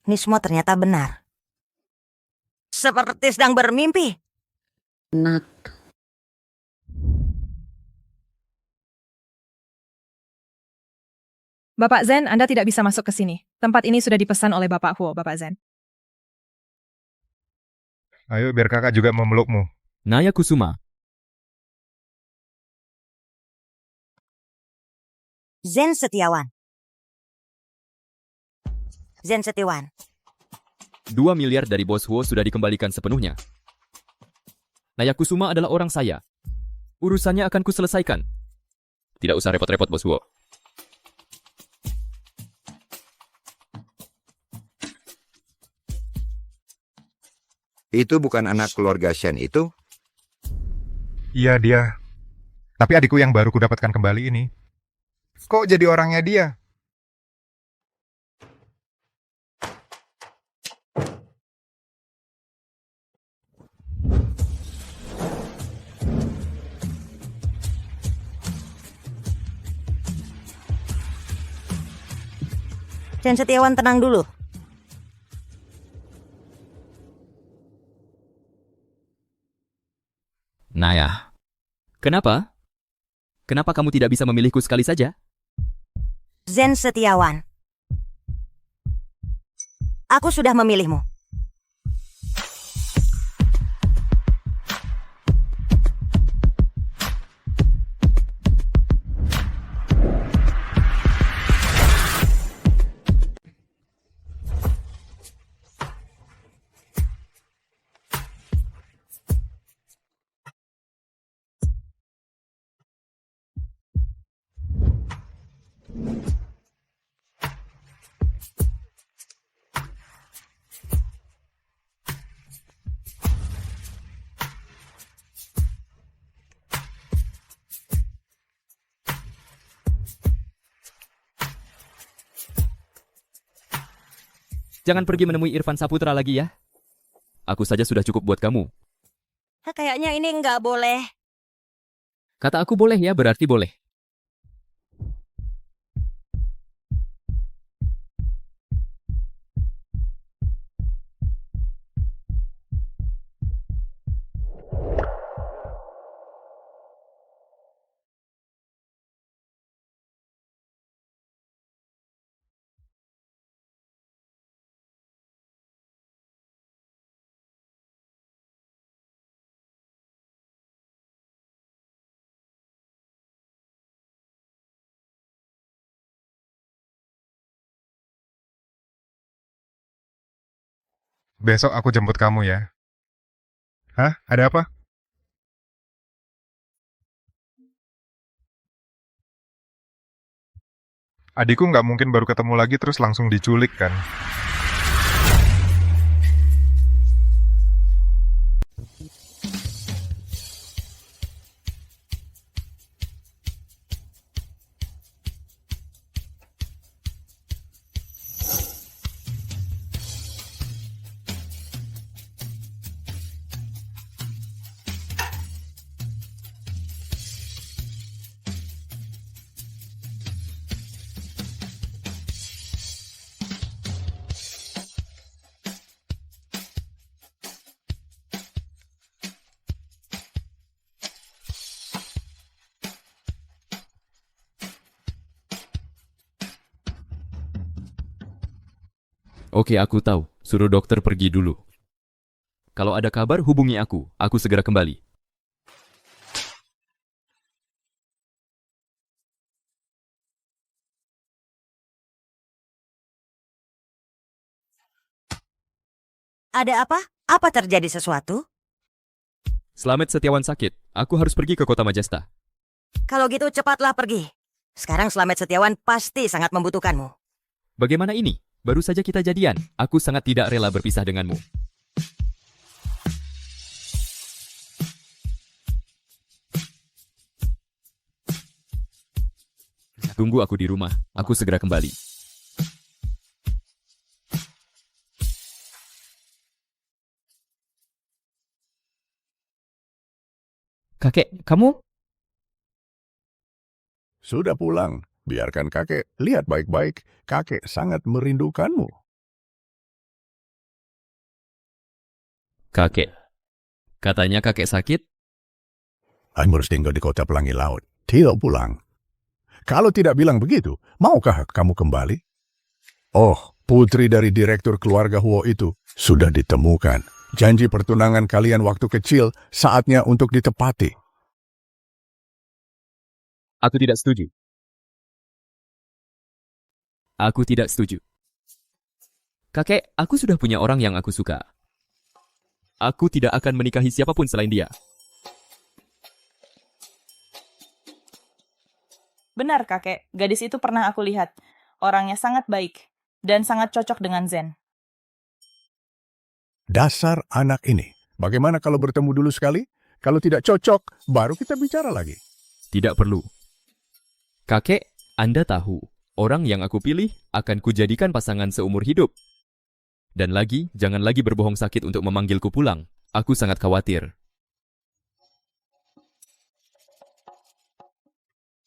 Speaker 2: Ini semua ternyata benar. Seperti sedang bermimpi.
Speaker 19: Nak.
Speaker 10: Bapak Zen, Anda tidak bisa masuk ke sini. Tempat ini sudah dipesan oleh Bapak Huo, Bapak Zen.
Speaker 13: Ayo biar kakak juga memelukmu.
Speaker 1: Naya Kusuma.
Speaker 2: Zen Setiawan. Zen Setiawan.
Speaker 1: 2 miliar dari bos Huo sudah dikembalikan sepenuhnya. Naya Kusuma adalah orang saya. Urusannya akan kuselesaikan. Tidak usah repot-repot, bos Huo.
Speaker 20: Itu bukan anak keluarga Shen itu?
Speaker 13: Iya, dia. Tapi adikku yang baru kudapatkan kembali ini. Kok jadi orangnya dia?
Speaker 2: Zen Setiawan, tenang dulu.
Speaker 1: Naya. Kenapa? Kenapa kamu tidak bisa memilihku sekali saja?
Speaker 2: Zen Setiawan. Aku sudah memilihmu.
Speaker 1: jangan pergi menemui Irfan Saputra lagi ya. Aku saja sudah cukup buat kamu.
Speaker 2: Kayaknya ini nggak boleh.
Speaker 1: Kata aku boleh ya, berarti boleh.
Speaker 13: Besok aku jemput kamu ya. Hah? Ada apa? Adikku nggak mungkin baru ketemu lagi terus langsung diculik kan?
Speaker 1: Oke, aku tahu. Suruh dokter pergi dulu. Kalau ada kabar, hubungi aku. Aku segera kembali.
Speaker 2: Ada apa? Apa terjadi sesuatu?
Speaker 1: Slamet Setiawan sakit. Aku harus pergi ke Kota Majesta.
Speaker 2: Kalau gitu cepatlah pergi. Sekarang Slamet Setiawan pasti sangat membutuhkanmu.
Speaker 1: Bagaimana ini? Baru saja kita jadian. Aku sangat tidak rela berpisah denganmu. Tunggu aku di rumah. Aku segera kembali.
Speaker 16: Kakek, kamu?
Speaker 14: Sudah pulang. Biarkan kakek lihat baik-baik. Kakek sangat merindukanmu.
Speaker 1: Kakek. Katanya kakek sakit?
Speaker 14: Aku harus tinggal di kota Pelangi Laut. Tidak pulang. Kalau tidak bilang begitu, maukah kamu kembali? Oh, putri dari direktur keluarga Huo itu sudah ditemukan. Janji pertunangan kalian waktu kecil saatnya untuk ditepati.
Speaker 1: Aku tidak setuju. Aku tidak setuju. Kakek, aku sudah punya orang yang aku suka. Aku tidak akan menikahi siapapun selain dia.
Speaker 11: Benar, kakek. Gadis itu pernah aku lihat. Orangnya sangat baik dan sangat cocok dengan Zen.
Speaker 14: Dasar anak ini. Bagaimana kalau bertemu dulu sekali? Kalau tidak cocok, baru kita bicara lagi.
Speaker 1: Tidak perlu. Kakek, Anda tahu, orang yang aku pilih akan kujadikan pasangan seumur hidup. Dan lagi, jangan lagi berbohong sakit untuk memanggilku pulang. Aku sangat khawatir.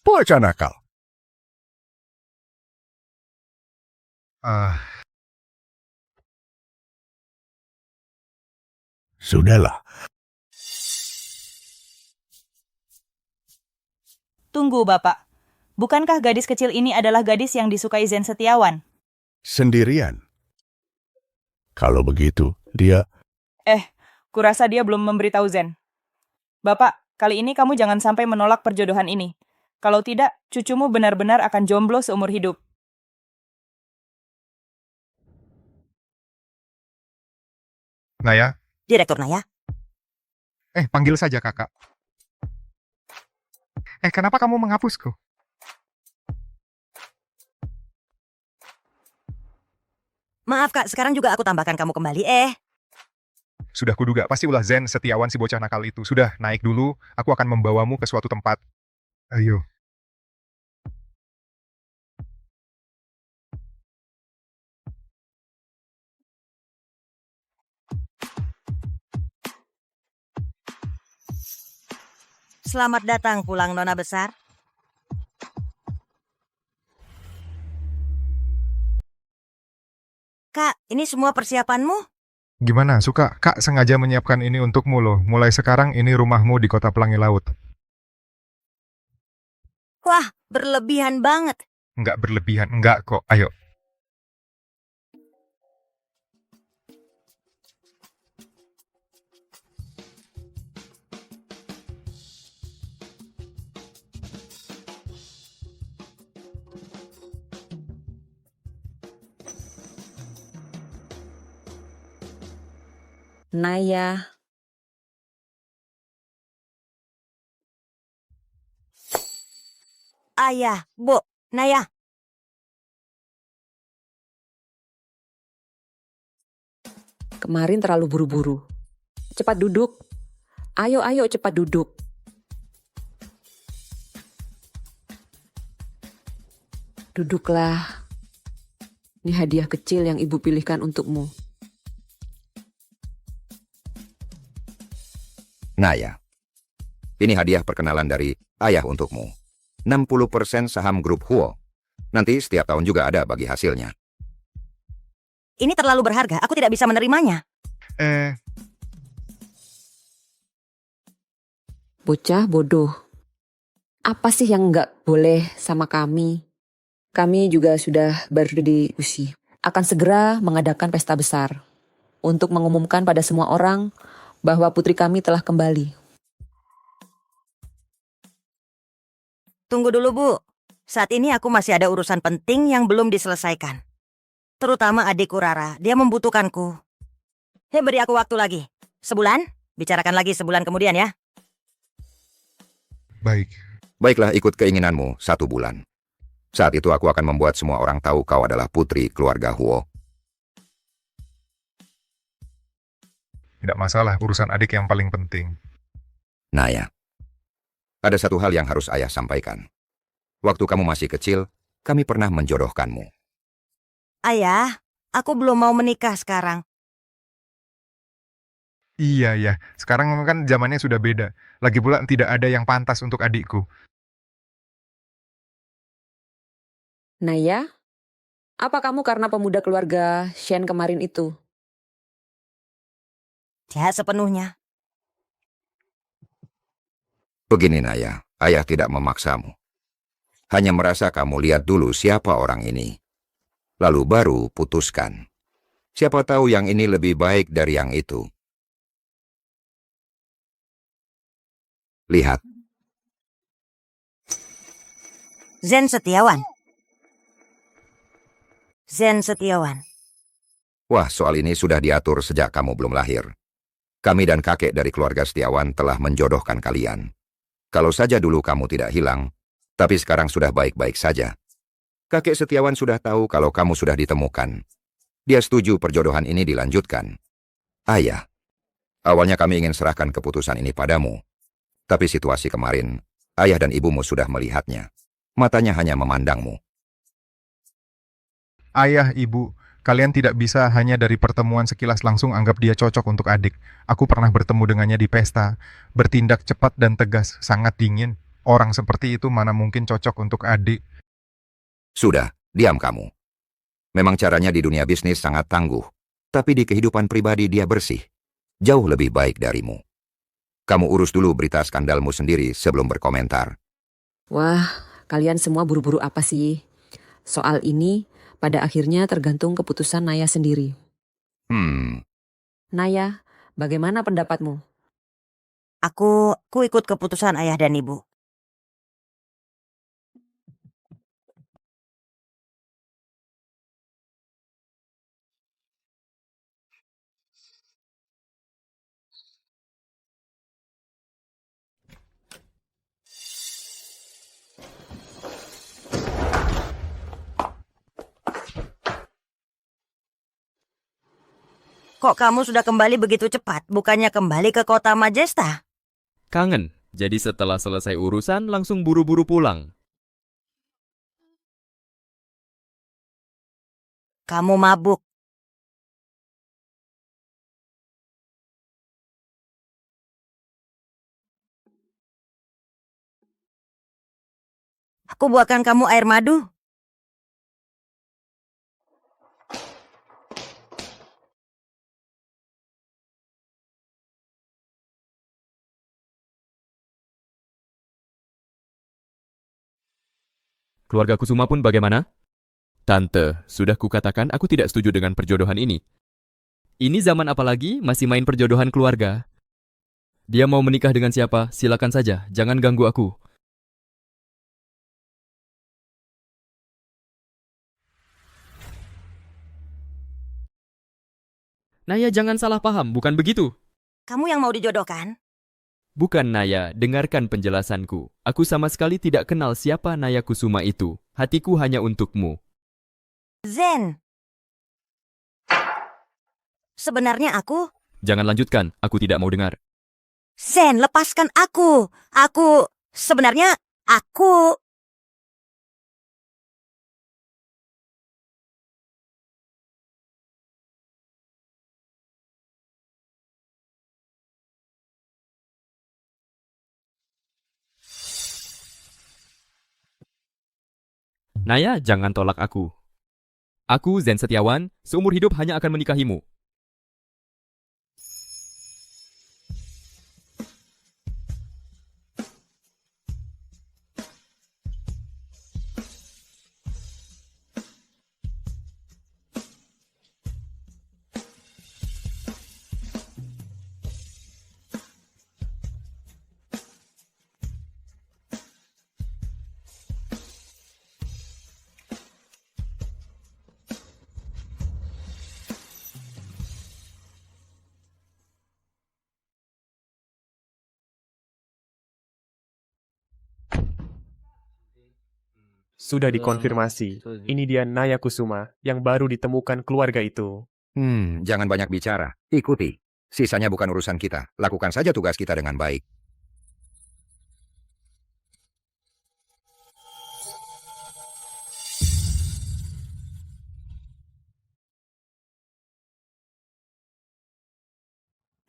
Speaker 14: Bocah nakal. Sudahlah.
Speaker 11: Tunggu, Bapak. Bukankah gadis kecil ini adalah gadis yang disukai Zen Setiawan?
Speaker 14: Sendirian. Kalau begitu, dia...
Speaker 11: Kurasa dia belum memberitahu Zen. Bapak, kali ini kamu jangan sampai menolak perjodohan ini. Kalau tidak, cucumu benar-benar akan jomblo seumur hidup.
Speaker 13: Naya?
Speaker 2: Direktur Naya?
Speaker 13: Panggil saja kakak. Kenapa kamu menghapusku?
Speaker 2: Maaf kak, sekarang juga aku tambahkan kamu kembali.
Speaker 13: Sudah kuduga, pasti ulah Zen Setiawan si bocah nakal itu. Sudah, naik dulu. Aku akan membawamu ke suatu tempat. Ayo.
Speaker 2: Selamat datang pulang, Nona Besar. Kak, ini semua persiapanmu?
Speaker 13: Gimana, suka? Kak sengaja menyiapkan ini untukmu loh. Mulai sekarang ini rumahmu di Kota Pelangi Laut.
Speaker 2: Wah, berlebihan banget.
Speaker 13: Nggak berlebihan, nggak kok. Ayo.
Speaker 19: Naya,
Speaker 2: Ayah, Bu, Naya.
Speaker 19: kemarin terlalu buru-buru. Cepat duduk. Ayo, ayo, cepat duduk. Duduklah. Ini hadiah kecil yang ibu pilihkan untukmu.
Speaker 20: Naya, ini hadiah perkenalan dari ayah untukmu. 60% saham grup Huo. Nanti setiap tahun juga ada bagi hasilnya.
Speaker 2: Ini terlalu berharga, aku tidak bisa menerimanya.
Speaker 19: Bocah bodoh. Apa sih yang nggak boleh sama kami? Kami juga sudah berdiskusi. Akan segera mengadakan pesta besar. Untuk mengumumkan pada semua orang bahwa putri kami telah kembali.
Speaker 2: Tunggu dulu, Bu. Saat ini aku masih ada urusan penting yang belum diselesaikan. Terutama adikku Rara, dia membutuhkanku. Beri aku waktu lagi. Sebulan? Bicarakan lagi sebulan kemudian ya.
Speaker 13: Baik.
Speaker 20: Baiklah, ikut keinginanmu 1 bulan. Saat itu aku akan membuat semua orang tahu kau adalah putri keluarga Huo.
Speaker 13: Tidak masalah, urusan adik yang paling penting.
Speaker 20: Naya, ada satu hal yang harus ayah sampaikan. Waktu kamu masih kecil, kami pernah menjodohkanmu.
Speaker 2: Ayah, aku belum mau menikah sekarang.
Speaker 13: Iya, ya. Sekarang kan zamannya sudah beda. Lagi pula tidak ada yang pantas untuk adikku.
Speaker 19: Naya, apa kamu karena pemuda keluarga Shen kemarin itu?
Speaker 2: Tidak sepenuhnya.
Speaker 20: Begini Naya, ayah tidak memaksamu. Hanya merasa kamu lihat dulu siapa orang ini. Lalu baru putuskan. Siapa tahu yang ini lebih baik dari yang itu. Lihat.
Speaker 2: Zen Setiawan. Zen Setiawan.
Speaker 20: Wah, soal ini sudah diatur sejak kamu belum lahir. Kami dan kakek dari keluarga Setiawan telah menjodohkan kalian. Kalau saja dulu kamu tidak hilang, tapi sekarang sudah baik-baik saja. Kakek Setiawan sudah tahu kalau kamu sudah ditemukan. Dia setuju perjodohan ini dilanjutkan. Ayah, awalnya kami ingin serahkan keputusan ini padamu. Tapi situasi kemarin, ayah dan ibumu sudah melihatnya. Matanya hanya memandangmu.
Speaker 13: Ayah, ibu, kalian tidak bisa hanya dari pertemuan sekilas langsung anggap dia cocok untuk adik. Aku pernah bertemu dengannya di pesta. Bertindak cepat dan tegas, sangat dingin. Orang seperti itu mana mungkin cocok untuk adik.
Speaker 20: Sudah, diam kamu. Memang caranya di dunia bisnis sangat tangguh. Tapi di kehidupan pribadi dia bersih. Jauh lebih baik darimu. Kamu urus dulu berita skandalmu sendiri sebelum berkomentar.
Speaker 19: Wah, kalian semua buru-buru apa sih? Soal ini pada akhirnya tergantung keputusan Naya sendiri. Naya, bagaimana pendapatmu?
Speaker 2: Aku ikut keputusan ayah dan ibu. Kok kamu sudah kembali begitu cepat? Bukannya kembali ke kota Majesta?
Speaker 1: Kangen, jadi setelah selesai urusan langsung buru-buru pulang.
Speaker 2: Kamu mabuk. Aku buatkan kamu air madu.
Speaker 1: Keluarga Kusuma pun bagaimana? Tante, sudah kukatakan aku tidak setuju dengan perjodohan ini. Ini zaman apalagi masih main perjodohan keluarga. Dia mau menikah dengan siapa, silakan saja, jangan ganggu aku. Naya, jangan salah paham, bukan begitu.
Speaker 2: Kamu yang mau dijodohkan?
Speaker 1: Bukan Naya, dengarkan penjelasanku. Aku sama sekali tidak kenal siapa Naya Kusuma itu. Hatiku hanya untukmu.
Speaker 2: Zen. Sebenarnya aku...
Speaker 1: Jangan lanjutkan, aku tidak mau dengar.
Speaker 2: Zen, lepaskan aku. Sebenarnya aku...
Speaker 1: Naya, jangan tolak aku. Aku, Zen Setiawan, seumur hidup hanya akan menikahimu.
Speaker 15: Sudah dikonfirmasi. Ini dia Naya Kusuma yang baru ditemukan keluarga itu.
Speaker 20: Jangan banyak bicara. Ikuti. Sisanya bukan urusan kita. Lakukan saja tugas kita dengan baik.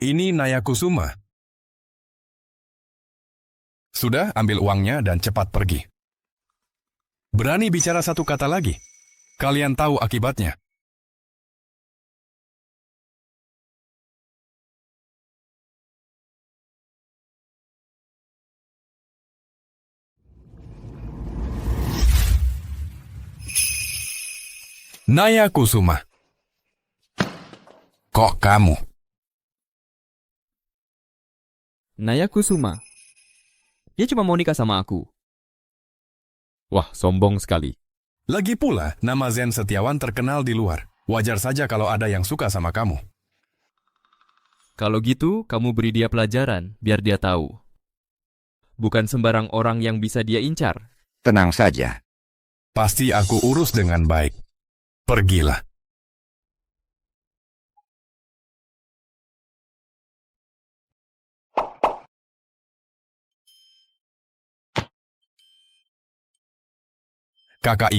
Speaker 3: Ini Naya Kusuma. Sudah, ambil uangnya dan cepat pergi. Berani bicara satu kata lagi? Kalian tahu akibatnya. Naya Kusuma. Kok kamu?
Speaker 1: Naya Kusuma. Dia cuma mau nikah sama aku. Wah, sombong sekali.
Speaker 3: Lagi pula, nama Zen Setiawan terkenal di luar. Wajar saja kalau ada yang suka sama kamu.
Speaker 1: Kalau gitu, kamu beri dia pelajaran, biar dia tahu. Bukan sembarang orang yang bisa dia incar.
Speaker 20: Tenang saja.
Speaker 3: Pasti aku urus dengan baik. Pergilah. Kakak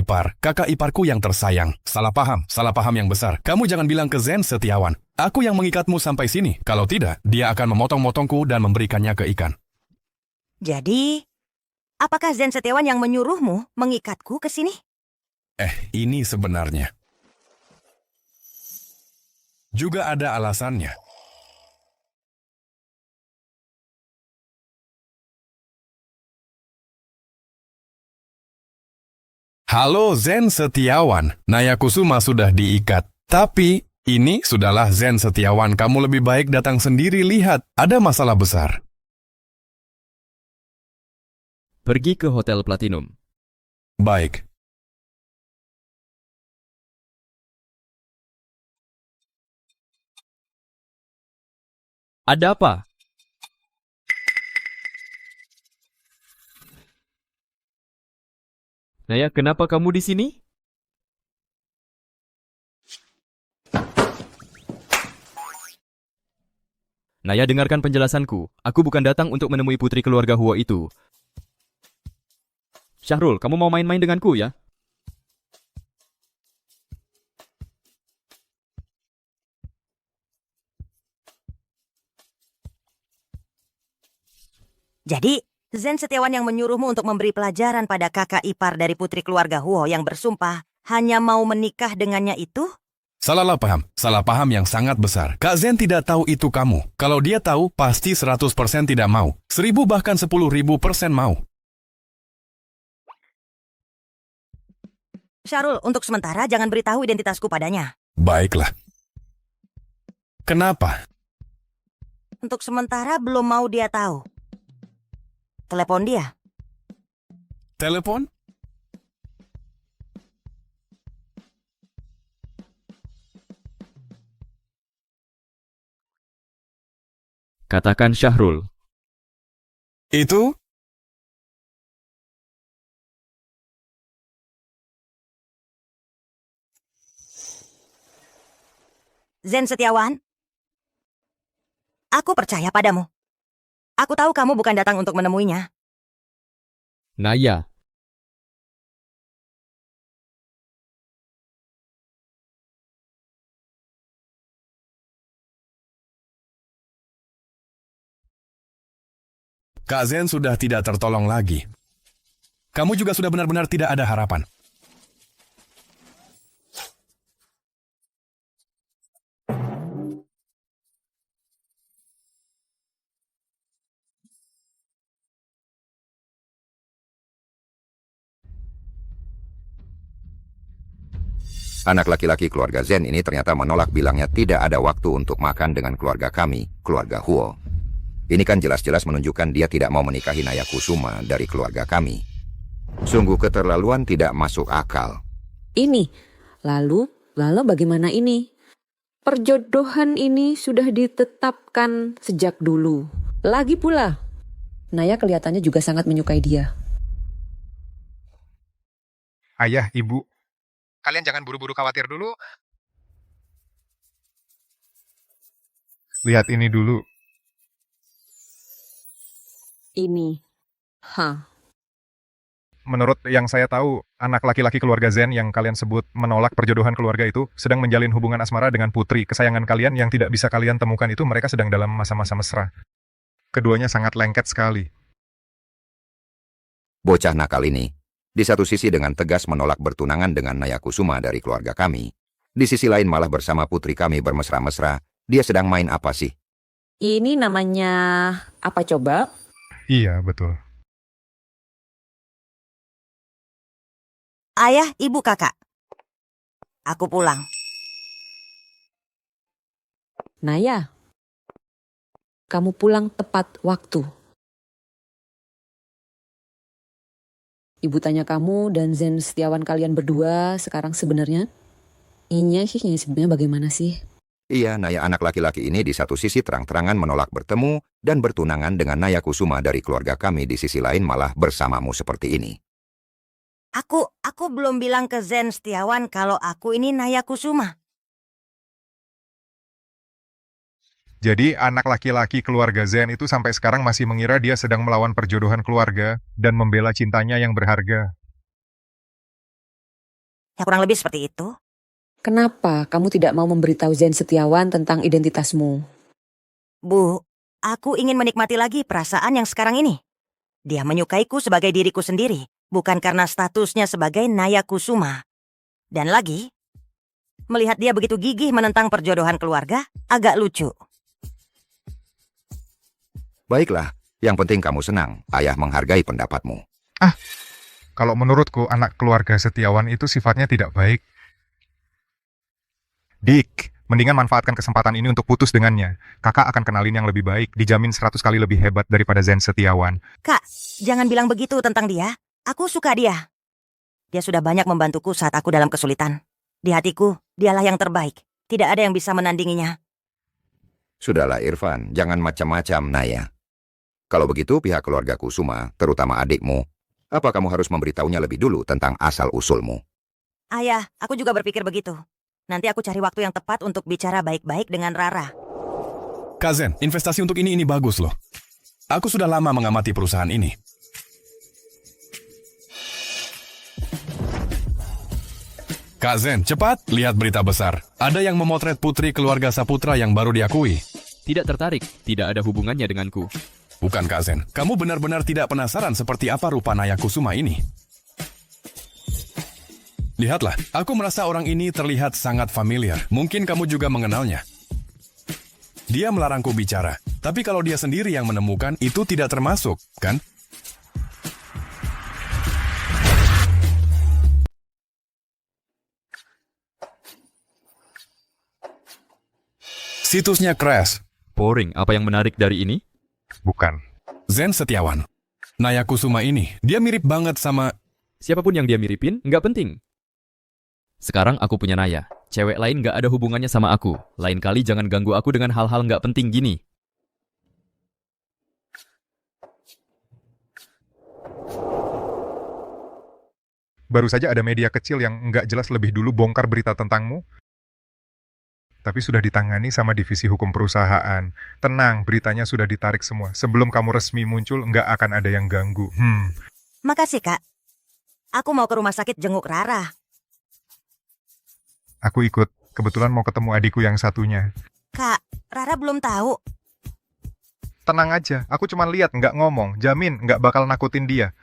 Speaker 3: iparku yang tersayang. Salah paham yang besar. Kamu jangan bilang ke Zen Setiawan. Aku yang mengikatmu sampai sini. Kalau tidak, dia akan memotong-motongku dan memberikannya ke ikan.
Speaker 2: Jadi, apakah Zen Setiawan yang menyuruhmu mengikatku ke sini?
Speaker 3: Ini sebenarnya. Juga ada alasannya. Halo Zen Setiawan, Naya Kusuma sudah diikat. Tapi, ini sudahlah Zen Setiawan, kamu lebih baik datang sendiri, lihat, ada masalah besar.
Speaker 1: Pergi ke Hotel Platinum.
Speaker 3: Baik.
Speaker 1: Ada apa? Naya, kenapa kamu di sini? Naya, dengarkan penjelasanku. Aku bukan datang untuk menemui putri keluarga Huo itu. Syahrul, kamu mau main-main denganku ya?
Speaker 2: Jadi, Zen Setiawan yang menyuruhmu untuk memberi pelajaran pada kakak ipar dari putri keluarga Huo yang bersumpah hanya mau menikah dengannya itu?
Speaker 3: Salah paham yang sangat besar. Kak Zen tidak tahu itu kamu. Kalau dia tahu, pasti 100% tidak mau. 1000 bahkan 10.000% mau.
Speaker 2: Syahrul, untuk sementara jangan beritahu identitasku padanya.
Speaker 3: Baiklah. Kenapa?
Speaker 2: Untuk sementara belum mau dia tahu. Telepon dia.
Speaker 3: Telepon?
Speaker 1: Katakan Syahrul.
Speaker 3: Itu?
Speaker 2: Zen Setiawan, aku percaya padamu. Aku tahu kamu bukan datang untuk menemuinya.
Speaker 1: Naya.
Speaker 3: Kak Zen sudah tidak tertolong lagi. Kamu juga sudah benar-benar tidak ada harapan.
Speaker 20: Anak laki-laki keluarga Zen ini ternyata menolak bilangnya tidak ada waktu untuk makan dengan keluarga kami, keluarga Huo. Ini kan jelas-jelas menunjukkan dia tidak mau menikahi Naya Kusuma dari keluarga kami. Sungguh keterlaluan, tidak masuk akal.
Speaker 19: Ini, lalu bagaimana ini? Perjodohan ini sudah ditetapkan sejak dulu. Lagi pula, Naya kelihatannya juga sangat menyukai dia.
Speaker 13: Ayah, ibu, kalian jangan buru-buru khawatir dulu. Lihat ini dulu.
Speaker 19: Ini,
Speaker 13: Menurut yang saya tahu, anak laki-laki keluarga Zen yang kalian sebut menolak perjodohan keluarga itu sedang menjalin hubungan asmara dengan putri kesayangan kalian yang tidak bisa kalian temukan itu. Mereka sedang dalam masa-masa mesra. Keduanya sangat lengket sekali.
Speaker 20: Bocah nakal ini, di satu sisi dengan tegas menolak bertunangan dengan Naya Kusuma dari keluarga kami, di sisi lain malah bersama putri kami bermesra-mesra. Dia sedang main apa sih?
Speaker 19: Ini namanya apa coba?
Speaker 13: Iya, betul.
Speaker 2: Ayah, ibu, kakak. Aku pulang.
Speaker 19: Naya, kamu pulang tepat waktu. Ibu tanya kamu dan Zen Setiawan kalian berdua sekarang sebenarnya sebenarnya bagaimana sih?
Speaker 20: Iya, Naya anak laki-laki ini di satu sisi terang-terangan menolak bertemu dan bertunangan dengan Naya Kusuma dari keluarga kami, di sisi lain malah bersamamu seperti ini.
Speaker 2: Aku belum bilang ke Zen Setiawan kalau aku ini Naya Kusuma.
Speaker 13: Jadi anak laki-laki keluarga Zen itu sampai sekarang masih mengira dia sedang melawan perjodohan keluarga dan membela cintanya yang berharga.
Speaker 2: Ya kurang lebih seperti itu.
Speaker 19: Kenapa kamu tidak mau memberitahu Zen Setiawan tentang identitasmu?
Speaker 2: Bu, aku ingin menikmati lagi perasaan yang sekarang ini. Dia menyukaiku sebagai diriku sendiri, bukan karena statusnya sebagai Naya Kusuma. Dan lagi, melihat dia begitu gigih menentang perjodohan keluarga, agak lucu.
Speaker 20: Baiklah, yang penting kamu senang. Ayah menghargai pendapatmu.
Speaker 13: Kalau menurutku anak keluarga Setiawan itu sifatnya tidak baik. Dik, mendingan manfaatkan kesempatan ini untuk putus dengannya. Kakak akan kenalin yang lebih baik, dijamin 100 kali lebih hebat daripada Zen Setiawan.
Speaker 2: Kak, jangan bilang begitu tentang dia. Aku suka dia. Dia sudah banyak membantuku saat aku dalam kesulitan. Di hatiku, dialah yang terbaik. Tidak ada yang bisa menandinginya.
Speaker 20: Sudahlah Irfan, jangan macam-macam Naya. Kalau begitu pihak keluarga Kusuma, terutama adikmu, apa kamu harus memberitahunya lebih dulu tentang asal-usulmu?
Speaker 2: Ayah, aku juga berpikir begitu. Nanti aku cari waktu yang tepat untuk bicara baik-baik dengan Rara.
Speaker 3: Kak Zen, investasi untuk ini bagus loh. Aku sudah lama mengamati perusahaan ini. Kak Zen, cepat lihat berita besar. Ada yang memotret putri keluarga Saputra yang baru diakui.
Speaker 1: Tidak tertarik, tidak ada hubungannya denganku.
Speaker 3: Bukan Kak Zen, kamu benar-benar tidak penasaran seperti apa rupa Naya Kusuma ini? Lihatlah, aku merasa orang ini terlihat sangat familiar. Mungkin kamu juga mengenalnya. Dia melarangku bicara, tapi kalau dia sendiri yang menemukan, itu tidak termasuk, kan? Situsnya crash.
Speaker 1: Boring, apa yang menarik dari ini?
Speaker 13: Bukan.
Speaker 3: Zen Setiawan. Naya Kusuma ini, dia mirip banget sama...
Speaker 1: Siapapun yang dia miripin, nggak penting. Sekarang aku punya Naya. Cewek lain nggak ada hubungannya sama aku. Lain kali jangan ganggu aku dengan hal-hal nggak penting gini.
Speaker 13: Baru saja ada media kecil yang nggak jelas lebih dulu bongkar berita tentangmu, tapi sudah ditangani sama divisi hukum perusahaan. Tenang, beritanya sudah ditarik semua. Sebelum kamu resmi muncul, nggak akan ada yang ganggu.
Speaker 2: Makasih, Kak. Aku mau ke rumah sakit jenguk Rara.
Speaker 13: Aku ikut. Kebetulan mau ketemu adikku yang satunya.
Speaker 2: Kak, Rara belum tahu.
Speaker 13: Tenang aja, aku cuma lihat, nggak ngomong. Jamin nggak bakal nakutin dia.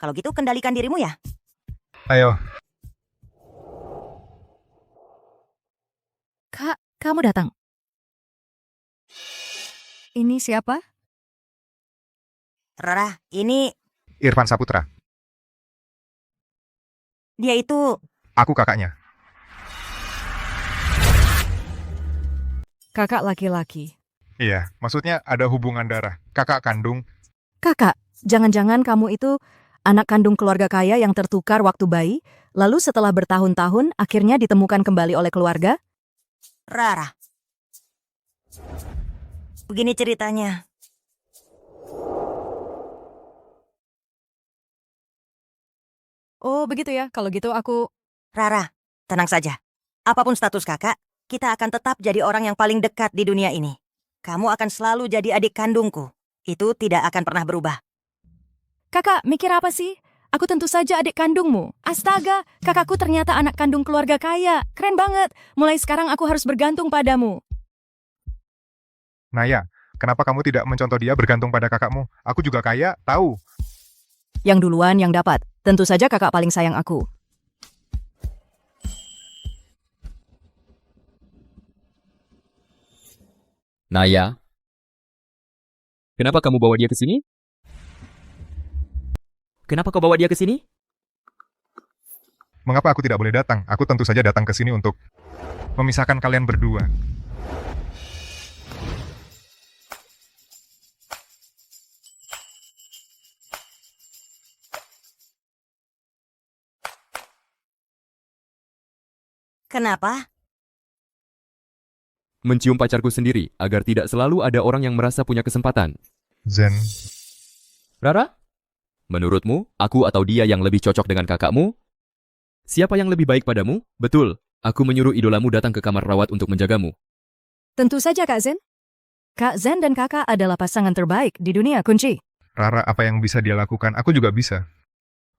Speaker 2: Kalau gitu kendalikan dirimu ya.
Speaker 13: Ayo.
Speaker 10: Kak, kamu datang. Ini siapa?
Speaker 2: Rara, ini
Speaker 13: Irfan Saputra.
Speaker 2: dia itu...
Speaker 13: Aku kakaknya.
Speaker 10: Kakak laki-laki.
Speaker 13: Iya, maksudnya ada hubungan darah. Kakak kandung.
Speaker 10: Kakak, jangan-jangan kamu itu anak kandung keluarga kaya yang tertukar waktu bayi, lalu setelah bertahun-tahun akhirnya ditemukan kembali oleh keluarga?
Speaker 2: Rara. Begini ceritanya.
Speaker 10: Oh, begitu ya. Kalau gitu aku...
Speaker 2: Rara, tenang saja. Apapun status kakak, kita akan tetap jadi orang yang paling dekat di dunia ini. Kamu akan selalu jadi adik kandungku. Itu tidak akan pernah berubah.
Speaker 10: Kakak, mikir apa sih? Aku tentu saja adik kandungmu. Astaga, kakakku ternyata anak kandung keluarga kaya. Keren banget. Mulai sekarang aku harus bergantung padamu.
Speaker 13: Naya, kenapa kamu tidak mencontoh dia bergantung pada kakakmu? Aku juga kaya, tahu.
Speaker 10: Yang duluan yang dapat. Tentu saja kakak paling sayang aku.
Speaker 1: Naya, kenapa kamu bawa dia ke sini? Kenapa kau bawa dia ke sini?
Speaker 13: Mengapa aku tidak boleh datang? Aku tentu saja datang ke sini untuk memisahkan kalian berdua.
Speaker 2: Kenapa?
Speaker 1: Mencium pacarku sendiri, agar tidak selalu ada orang yang merasa punya kesempatan.
Speaker 13: Zen.
Speaker 1: Rara? Menurutmu, aku atau dia yang lebih cocok dengan kakakmu? Siapa yang lebih baik padamu? Betul, aku menyuruh idolamu datang ke kamar rawat untuk menjagamu.
Speaker 10: Tentu saja Kak Zen. Kak Zen dan kakak adalah pasangan terbaik di dunia, Kunci.
Speaker 13: Rara, apa yang bisa dia lakukan? Aku juga bisa.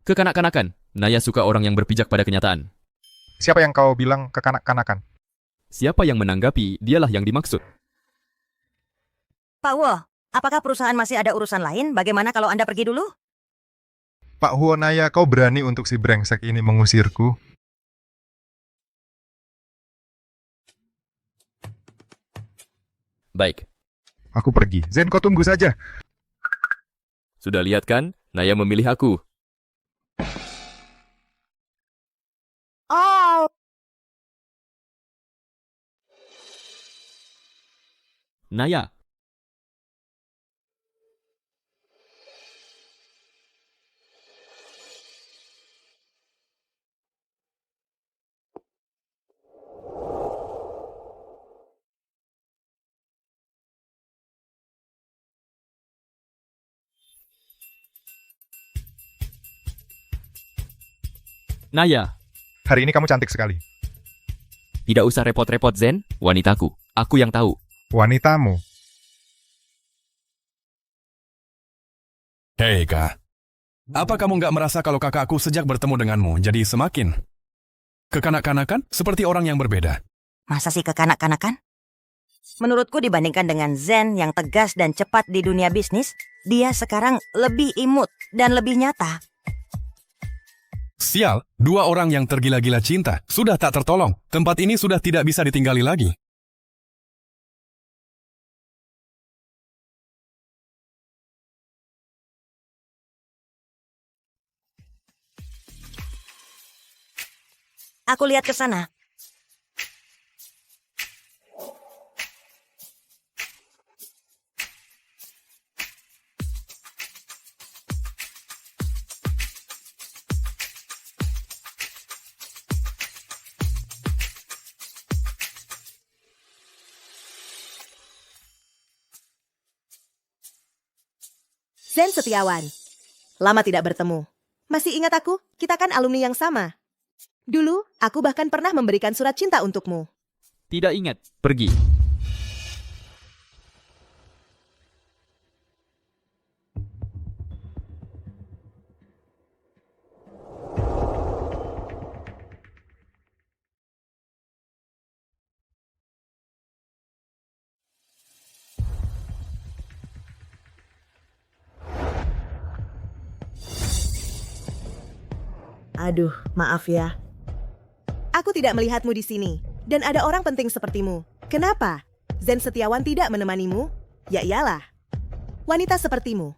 Speaker 1: Kekanak-kanakan, Naya suka orang yang berpijak pada kenyataan.
Speaker 13: Siapa yang kau bilang kekanak-kanakan?
Speaker 1: Siapa yang menanggapi, dialah yang dimaksud.
Speaker 2: Pak Wo, apakah perusahaan masih ada urusan lain? Bagaimana kalau Anda pergi dulu?
Speaker 13: Pak Huo Naya, kau berani untuk si brengsek ini mengusirku?
Speaker 1: Baik.
Speaker 13: Aku pergi. Zen, kau tunggu saja.
Speaker 1: Sudah lihat kan, Naya memilih aku.
Speaker 2: Oh.
Speaker 1: Naya. Naya.
Speaker 13: Hari ini kamu cantik sekali.
Speaker 1: Tidak usah repot-repot, Zen. Wanitaku. Aku yang tahu.
Speaker 13: Wanitamu?
Speaker 3: Hei, Kak. Apa kamu nggak merasa kalau kakakku sejak bertemu denganmu jadi semakin kekanak-kanakan seperti orang yang berbeda?
Speaker 2: Masa sih kekanak-kanakan? Menurutku dibandingkan dengan Zen yang tegas dan cepat di dunia bisnis, dia sekarang lebih imut dan lebih nyata.
Speaker 3: Sial, dua orang yang tergila-gila cinta sudah tak tertolong. Tempat ini sudah tidak bisa ditinggali lagi.
Speaker 2: Aku lihat ke sana.
Speaker 17: Zen Setiawan. Lama tidak bertemu. Masih ingat aku? Kita kan alumni yang sama. Dulu, aku bahkan pernah memberikan surat cinta untukmu.
Speaker 1: Tidak ingat. Pergi.
Speaker 17: Aduh, maaf ya. Aku tidak melihatmu di sini, dan ada orang penting sepertimu. Kenapa? Zen Setiawan tidak menemanimu? Ya iyalah. Wanita sepertimu.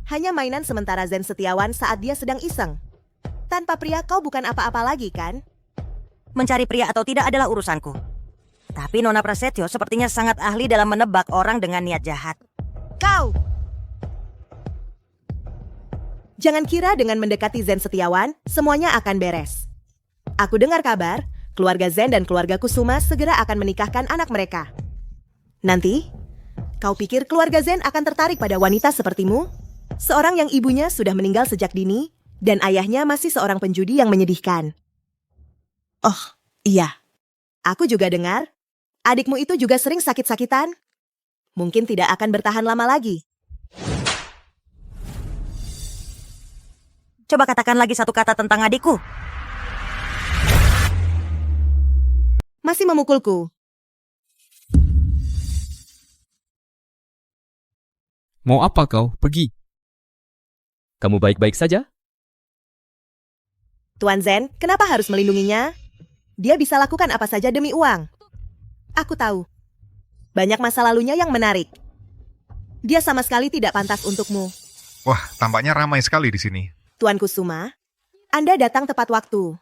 Speaker 17: Hanya mainan sementara Zen Setiawan saat dia sedang iseng. Tanpa pria kau bukan apa-apa lagi, kan?
Speaker 2: Mencari pria atau tidak adalah urusanku. Tapi Nona Prasetyo sepertinya sangat ahli dalam menebak orang dengan niat jahat.
Speaker 17: Kau! Jangan kira dengan mendekati Zen Setiawan, semuanya akan beres. Aku dengar kabar, keluarga Zen dan keluarga Kusuma segera akan menikahkan anak mereka. Nanti, kau pikir keluarga Zen akan tertarik pada wanita sepertimu? Seorang yang ibunya sudah meninggal sejak dini, dan ayahnya masih seorang penjudi yang menyedihkan. Oh, iya. Aku juga dengar, adikmu itu juga sering sakit-sakitan. Mungkin tidak akan bertahan lama lagi.
Speaker 2: Coba katakan lagi satu kata tentang adikku.
Speaker 17: Masih memukulku.
Speaker 1: Mau apa kau? Pergi. Kamu baik-baik saja?
Speaker 17: Tuan Zen, kenapa harus melindunginya? Dia bisa lakukan apa saja demi uang. Aku tahu. Banyak masa lalunya yang menarik. Dia sama sekali tidak pantas untukmu.
Speaker 13: Wah, tampaknya ramai sekali di sini.
Speaker 17: Tuan Kusuma, Anda datang tepat waktu.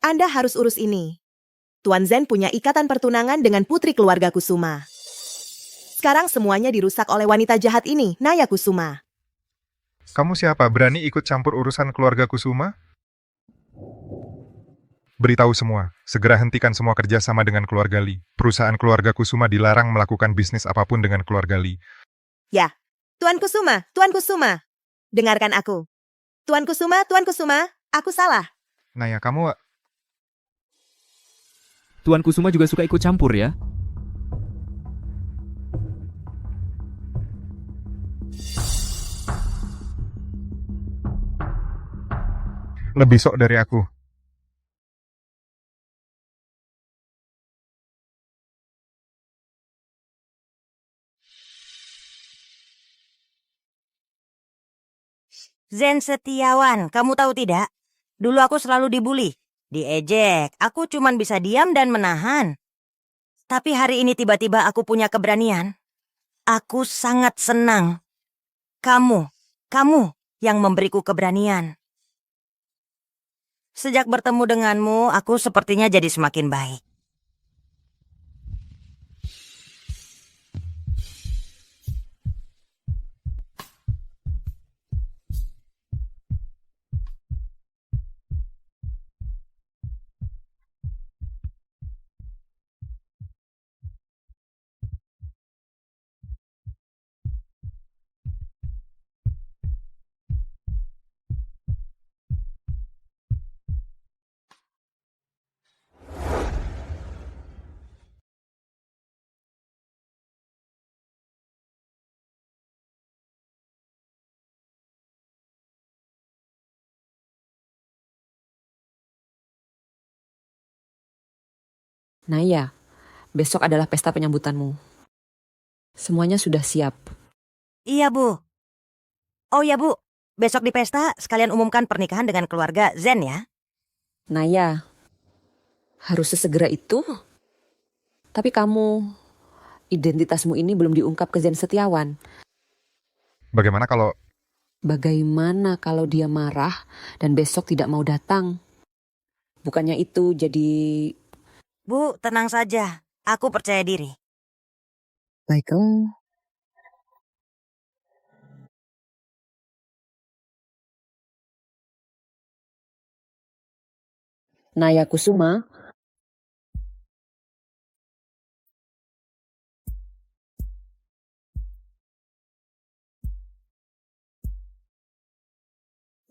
Speaker 17: Anda harus urus ini. Tuan Zen punya ikatan pertunangan dengan putri keluarga Kusuma. Sekarang semuanya dirusak oleh wanita jahat ini, Naya Kusuma.
Speaker 13: Kamu siapa? Berani ikut campur urusan keluarga Kusuma? Beritahu semua, segera hentikan semua kerjasama dengan keluarga Lee. Perusahaan keluarga Kusuma dilarang melakukan bisnis apapun dengan keluarga Lee.
Speaker 17: Ya, Tuan Kusuma, dengarkan aku. Tuan Kusuma, aku salah.
Speaker 13: Naya, kamu...
Speaker 1: Tuan Kusuma juga suka ikut campur ya?
Speaker 13: Lebih sok dari aku.
Speaker 2: Zen Setiawan, kamu tahu tidak? Dulu aku selalu dibully, diejek. Aku cuman bisa diam dan menahan. Tapi hari ini tiba-tiba aku punya keberanian. Aku sangat senang. Kamu yang memberiku keberanian. Sejak bertemu denganmu, aku sepertinya jadi semakin baik.
Speaker 19: Naya, besok adalah pesta penyambutanmu. Semuanya sudah siap.
Speaker 2: Iya, Bu. Oh ya, Bu. Besok di pesta sekalian umumkan pernikahan dengan keluarga Zen ya.
Speaker 19: Naya, harus sesegera itu. Tapi kamu, identitasmu ini belum diungkap ke Zen Setiawan.
Speaker 13: Bagaimana kalau...
Speaker 19: Bagaimana kalau dia marah dan besok tidak mau datang? Bukannya itu jadi...
Speaker 2: Bu, tenang saja. Aku percaya diri.
Speaker 19: Baiklah. Naya Kusuma,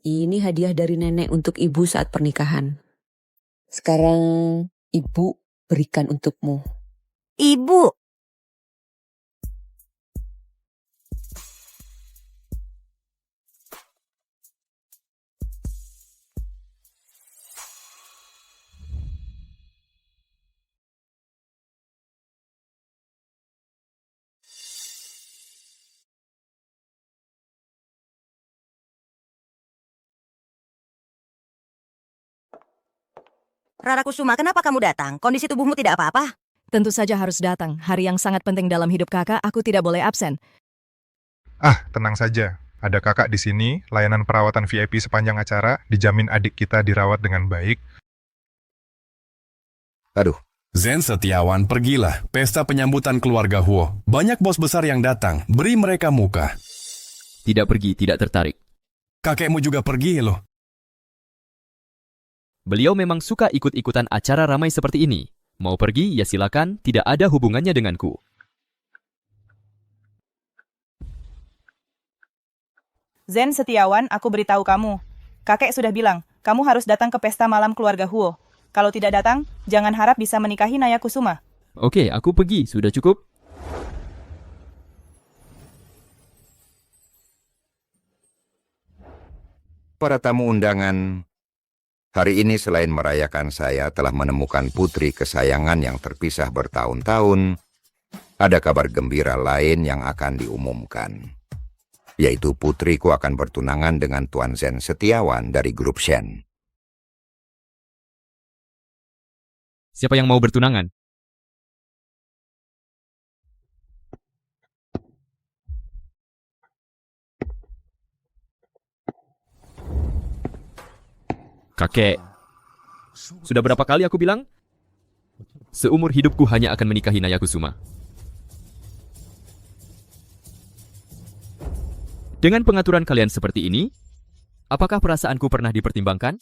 Speaker 19: ini hadiah dari nenek untuk ibu saat pernikahan. Sekarang ibu berikan untukmu.
Speaker 2: Ibu. Rara Kusuma, kenapa kamu datang? Kondisi tubuhmu tidak apa-apa?
Speaker 10: Tentu saja harus datang. Hari yang sangat penting dalam hidup kakak, aku tidak boleh absen.
Speaker 13: Ah, tenang saja. Ada kakak di sini, layanan perawatan VIP sepanjang acara, dijamin adik kita dirawat dengan baik.
Speaker 20: Aduh.
Speaker 3: Zen Setiawan, pergilah. Pesta penyambutan keluarga Huo. Banyak bos besar yang datang. Beri mereka muka.
Speaker 1: Tidak pergi, tidak tertarik.
Speaker 3: Kakekmu juga pergi loh.
Speaker 1: Beliau memang suka ikut-ikutan acara ramai seperti ini. Mau pergi, ya silakan, tidak ada hubungannya denganku.
Speaker 11: Zen Setiawan, aku beritahu kamu. Kakek sudah bilang, kamu harus datang ke pesta malam keluarga Huo. Kalau tidak datang, jangan harap bisa menikahi Naya Kusuma.
Speaker 1: Oke, aku pergi, sudah cukup.
Speaker 20: Para tamu undangan, hari ini selain merayakan saya telah menemukan putri kesayangan yang terpisah bertahun-tahun, ada kabar gembira lain yang akan diumumkan. Yaitu putriku akan bertunangan dengan Tuan Zen Setiawan dari grup Shen.
Speaker 1: Siapa yang mau bertunangan? Kakek, sudah berapa kali aku bilang? Seumur hidupku hanya akan menikahi Naya Kusuma. Dengan pengaturan kalian seperti ini, apakah perasaanku pernah dipertimbangkan?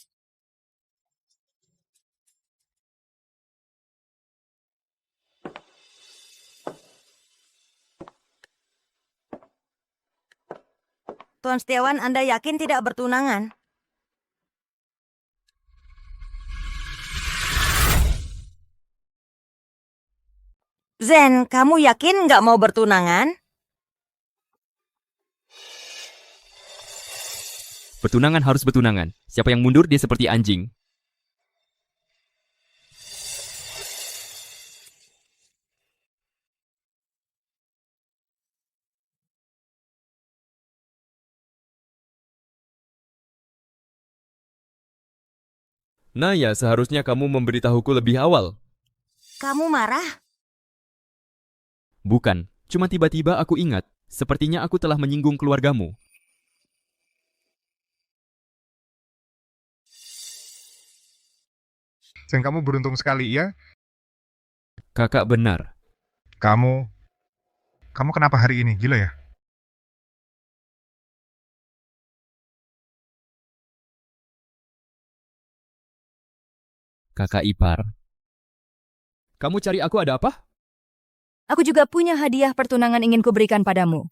Speaker 2: Tuan Setiawan, Anda yakin tidak bertunangan? Zen, kamu yakin nggak mau bertunangan?
Speaker 1: Bertunangan harus bertunangan. Siapa yang mundur, dia seperti anjing. Naya, seharusnya kamu memberitahuku lebih awal.
Speaker 2: Kamu marah?
Speaker 1: Bukan, cuma tiba-tiba aku ingat, sepertinya aku telah menyinggung keluargamu.
Speaker 13: Zen, kamu beruntung sekali, ya?
Speaker 1: Kakak benar.
Speaker 13: Kamu kenapa hari ini? Gila ya?
Speaker 1: Kakak ipar. Kamu cari aku ada apa?
Speaker 10: Aku juga punya hadiah pertunangan ingin kuberikan padamu.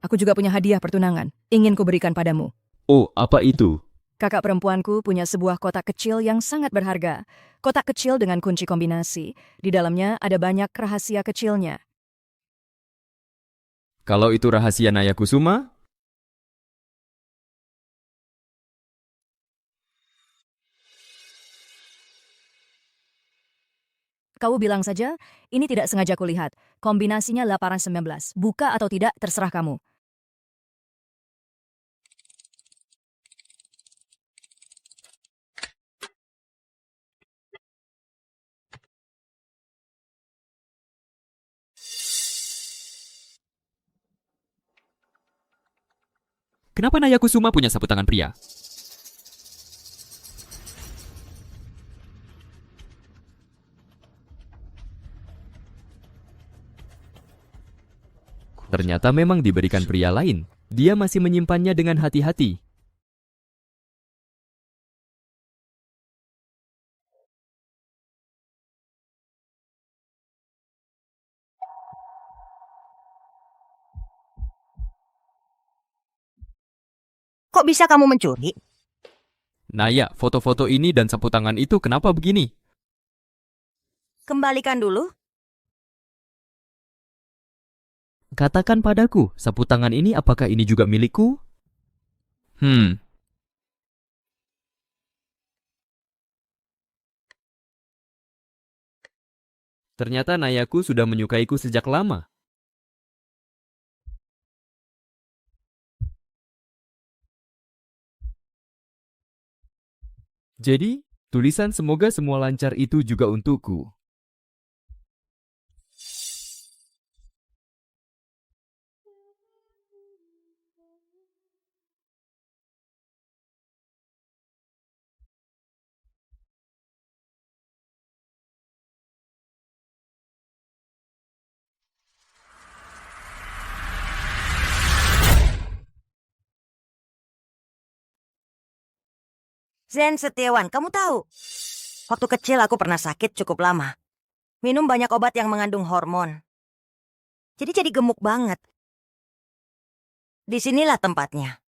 Speaker 10: Aku juga punya hadiah pertunangan ingin kuberikan padamu.
Speaker 1: Oh, apa itu?
Speaker 10: Kakak perempuanku punya sebuah kotak kecil yang sangat berharga. Kotak kecil dengan kunci kombinasi. Di dalamnya ada banyak rahasia kecilnya.
Speaker 1: Kalau itu rahasia Naya Kusuma,
Speaker 10: Kau bilang saja, ini tidak sengaja kulihat. Kombinasinya 819. Buka atau tidak, terserah kamu.
Speaker 1: Kenapa Naya Kusuma punya sapu tangan pria? Ternyata memang diberikan pria lain. Dia masih menyimpannya dengan hati-hati.
Speaker 2: Kok bisa kamu mencuri?
Speaker 1: Naya, foto-foto ini dan sapu tangan itu kenapa begini?
Speaker 2: Kembalikan dulu.
Speaker 1: Katakan padaku, sapu tangan ini apakah ini juga milikku? Ternyata Nayaku sudah menyukaiku sejak lama. Jadi, tulisan semoga semua lancar itu juga untukku.
Speaker 2: Zen Setiawan, kamu tahu? Waktu kecil aku pernah sakit cukup lama. Minum banyak obat yang mengandung hormon. Jadi gemuk banget. Disinilah tempatnya.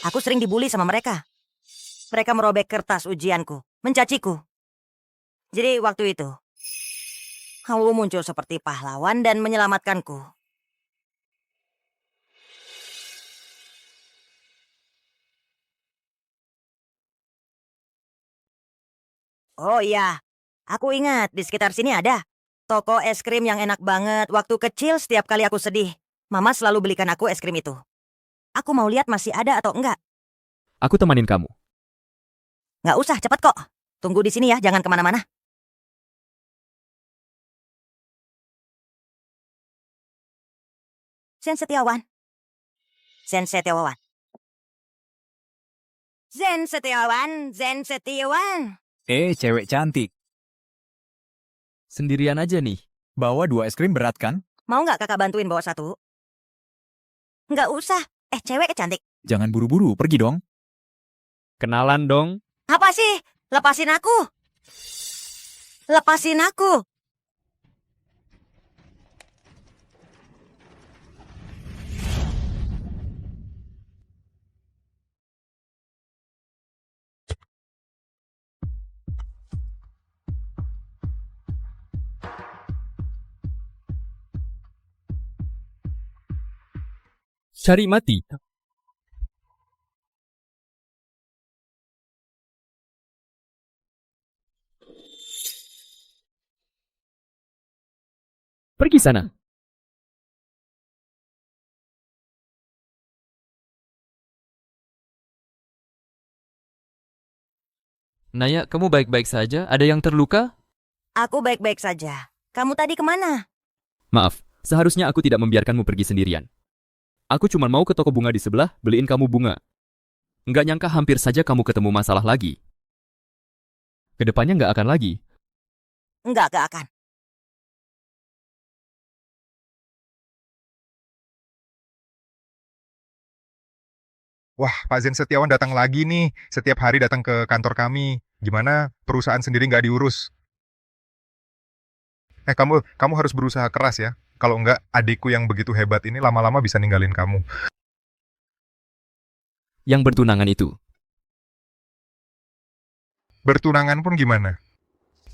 Speaker 2: Aku sering dibully sama mereka. Mereka merobek kertas ujianku, mencaciku. Jadi waktu itu, kamu muncul seperti pahlawan dan menyelamatkanku. Oh iya, aku ingat di sekitar sini ada toko es krim yang enak banget. Waktu kecil setiap kali aku sedih, Mama selalu belikan aku es krim itu. Aku mau lihat masih ada atau enggak.
Speaker 1: Aku temanin kamu.
Speaker 2: Nggak usah, cepat kok. Tunggu di sini ya, jangan kemana-mana. Zen Setiawan. Zen Setiawan. Zen Setiawan, Zen Setiawan.
Speaker 16: Cewek cantik.
Speaker 1: Sendirian aja nih.
Speaker 16: Bawa 2 es krim berat kan?
Speaker 2: Mau nggak kakak bantuin bawa 1? Nggak usah. Cewek cantik.
Speaker 16: Jangan buru-buru, pergi dong.
Speaker 1: Kenalan dong.
Speaker 2: Apa sih? Lepasin aku. Lepasin aku.
Speaker 1: Cari mati. Pergi sana. Naya, kamu baik-baik saja? Ada yang terluka?
Speaker 2: Aku baik-baik saja. Kamu tadi kemana?
Speaker 1: Maaf, seharusnya aku tidak membiarkanmu pergi sendirian. Aku cuma mau ke toko bunga di sebelah, beliin kamu bunga. Nggak nyangka hampir saja kamu ketemu masalah lagi. Kedepannya nggak akan lagi.
Speaker 2: Nggak akan.
Speaker 13: Wah, Pak Zen Setiawan datang lagi nih. Setiap hari datang ke kantor kami. Gimana perusahaan sendiri nggak diurus? Kamu harus berusaha keras ya. Kalau enggak, adikku yang begitu hebat ini lama-lama bisa ninggalin kamu.
Speaker 1: Yang bertunangan itu.
Speaker 13: Bertunangan pun gimana?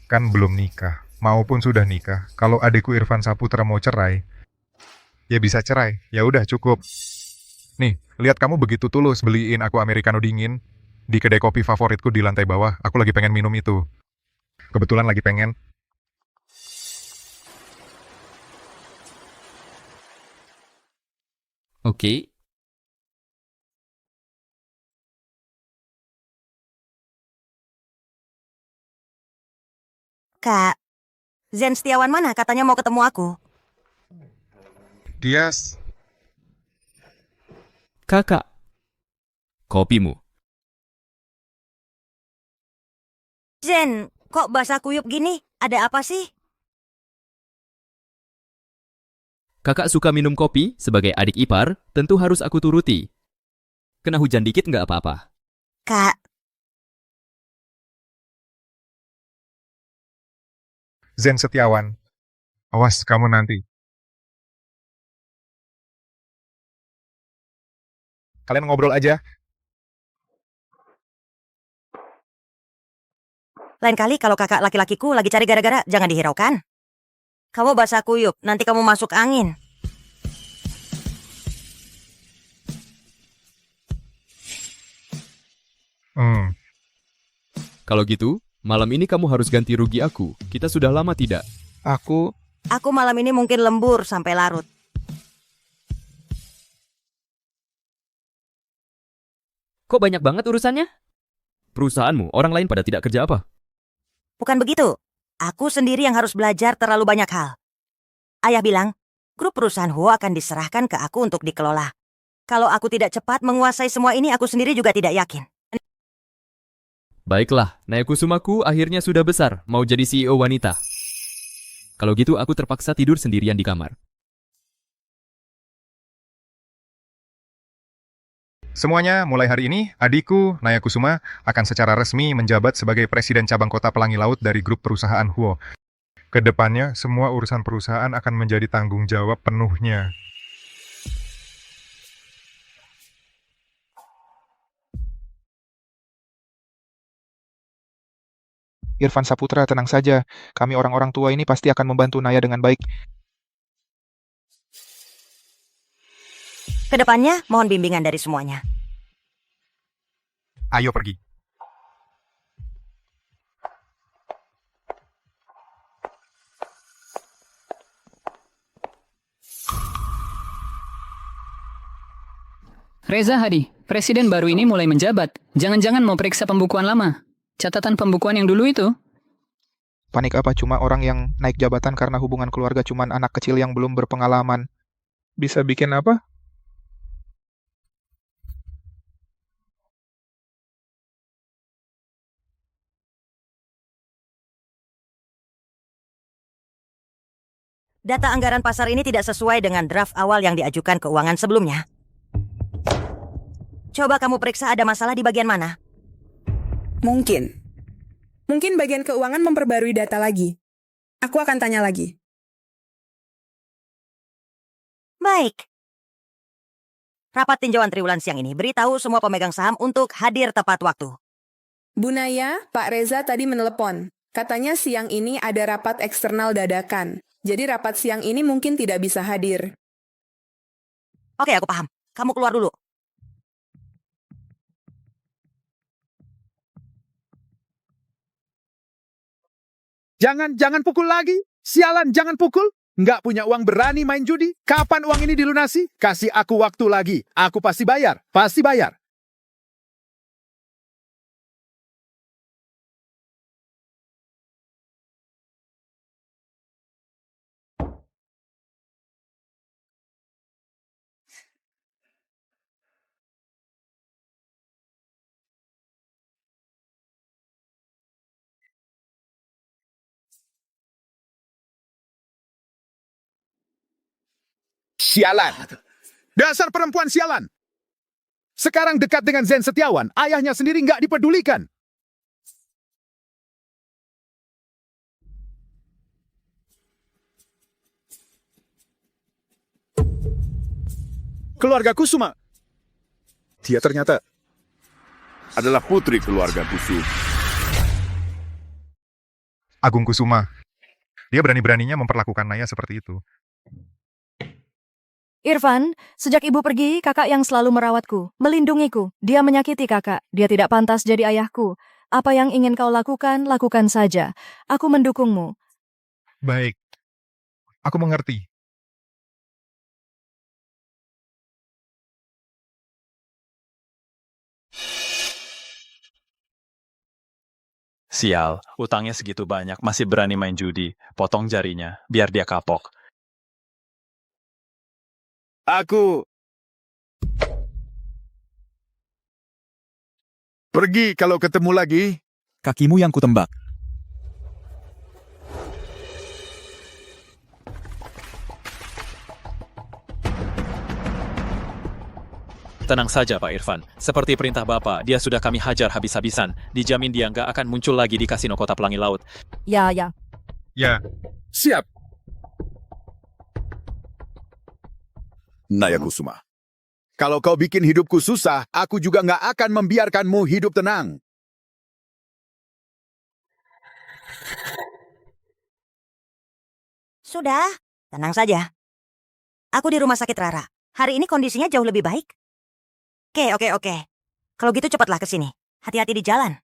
Speaker 13: Kan belum nikah. Maupun sudah nikah. Kalau adikku Irfan Saputra mau cerai, ya bisa cerai. Ya udah cukup. Nih, lihat kamu begitu tulus beliin aku americano dingin di kedai kopi favoritku di lantai bawah. Aku lagi pengen minum itu. Kebetulan lagi pengen.
Speaker 1: Oke.
Speaker 2: Kak, Zen Setiawan mana? Katanya mau ketemu aku.
Speaker 13: Dia
Speaker 1: Kakak. Kopimu.
Speaker 2: Zen, kok basah kuyup gini? Ada apa sih?
Speaker 1: Kakak suka minum kopi, sebagai adik ipar, tentu harus aku turuti. Kena hujan dikit nggak apa-apa.
Speaker 2: Kak,
Speaker 13: Zen Setiawan. Awas kamu nanti. Kalian ngobrol aja.
Speaker 2: lain kali kalau kakak laki-lakiku lagi cari gara-gara, jangan dihiraukan. Kamu basah kuyup, nanti kamu masuk angin.
Speaker 1: Kalau gitu, malam ini kamu harus ganti rugi aku. Kita sudah lama tidak.
Speaker 2: Aku malam ini mungkin lembur sampai larut.
Speaker 1: Kok banyak banget urusannya? Perusahaanmu, orang lain pada tidak kerja apa?
Speaker 2: Bukan begitu. Aku sendiri yang harus belajar terlalu banyak hal. Ayah bilang, grup perusahaan Huo akan diserahkan ke aku untuk dikelola. Kalau aku tidak cepat menguasai semua ini, aku sendiri juga tidak yakin.
Speaker 1: Baiklah, Nayakusumaku akhirnya sudah besar, mau jadi CEO wanita. Kalau gitu aku terpaksa tidur sendirian di kamar.
Speaker 13: Semuanya, mulai hari ini, adikku, Nayakusuma, akan secara resmi menjabat sebagai Presiden Cabang Kota Pelangi Laut dari grup perusahaan Huo. Kedepannya, semua urusan perusahaan akan menjadi tanggung jawab penuhnya.
Speaker 21: Irfan Saputra, tenang saja. Kami orang-orang tua ini pasti akan membantu Naya dengan baik.
Speaker 2: Kedepannya, mohon bimbingan dari semuanya.
Speaker 13: Ayo pergi.
Speaker 12: Reza Hadi, presiden baru ini mulai menjabat. Jangan-jangan mau periksa pembukuan lama. Catatan pembukuan yang dulu itu.
Speaker 21: Panik apa? Cuma orang yang naik jabatan karena hubungan keluarga cuman anak kecil yang belum berpengalaman. Bisa bikin apa?
Speaker 2: Data anggaran pasar ini tidak sesuai dengan draft awal yang diajukan keuangan sebelumnya. Coba kamu periksa ada masalah di bagian mana?
Speaker 22: Mungkin bagian keuangan memperbarui data lagi. Aku akan tanya lagi.
Speaker 2: Baik. Rapat tinjauan triwulan siang ini beritahu semua pemegang saham untuk hadir tepat waktu.
Speaker 22: Bu Naya, Pak Reza tadi menelepon. Katanya siang ini ada rapat eksternal dadakan. Jadi rapat siang ini mungkin tidak bisa hadir.
Speaker 2: Oke, aku paham. Kamu keluar dulu.
Speaker 4: Jangan pukul lagi. Sialan, jangan pukul. Nggak punya uang berani main judi. Kapan uang ini dilunasi? Kasih aku waktu lagi. Aku pasti bayar. Pasti bayar. Sialan. Dasar perempuan sialan. Sekarang dekat dengan Zen Setiawan, ayahnya sendiri nggak dipedulikan. Keluarga Kusuma. Dia ternyata
Speaker 14: adalah putri keluarga Kusuma.
Speaker 13: Agung Kusuma. Dia berani-beraninya memperlakukan Naya seperti itu.
Speaker 10: Irfan, sejak ibu pergi, kakak yang selalu merawatku, melindungiku. Dia menyakiti kakak. Dia tidak pantas jadi ayahku. Apa yang ingin kau lakukan, lakukan saja. Aku mendukungmu.
Speaker 13: Baik. Aku mengerti.
Speaker 6: Sial, utangnya segitu banyak, masih berani main judi. Potong jarinya, biar dia kapok.
Speaker 4: Aku pergi kalau ketemu lagi.
Speaker 16: Kakimu yang kutembak.
Speaker 15: Tenang saja Pak Irfan, seperti perintah Bapak, dia sudah kami hajar habis-habisan. Dijamin dia nggak akan muncul lagi di kasino Kota Pelangi Laut.
Speaker 10: Ya.
Speaker 13: Ya.
Speaker 4: Siap. Naya Kusuma, kalau kau bikin hidupku susah, aku juga nggak akan membiarkanmu hidup tenang.
Speaker 2: Sudah, tenang saja. Aku di rumah sakit Rara. Hari ini kondisinya jauh lebih baik. Oke. Kalau gitu cepatlah ke sini. Hati-hati di jalan.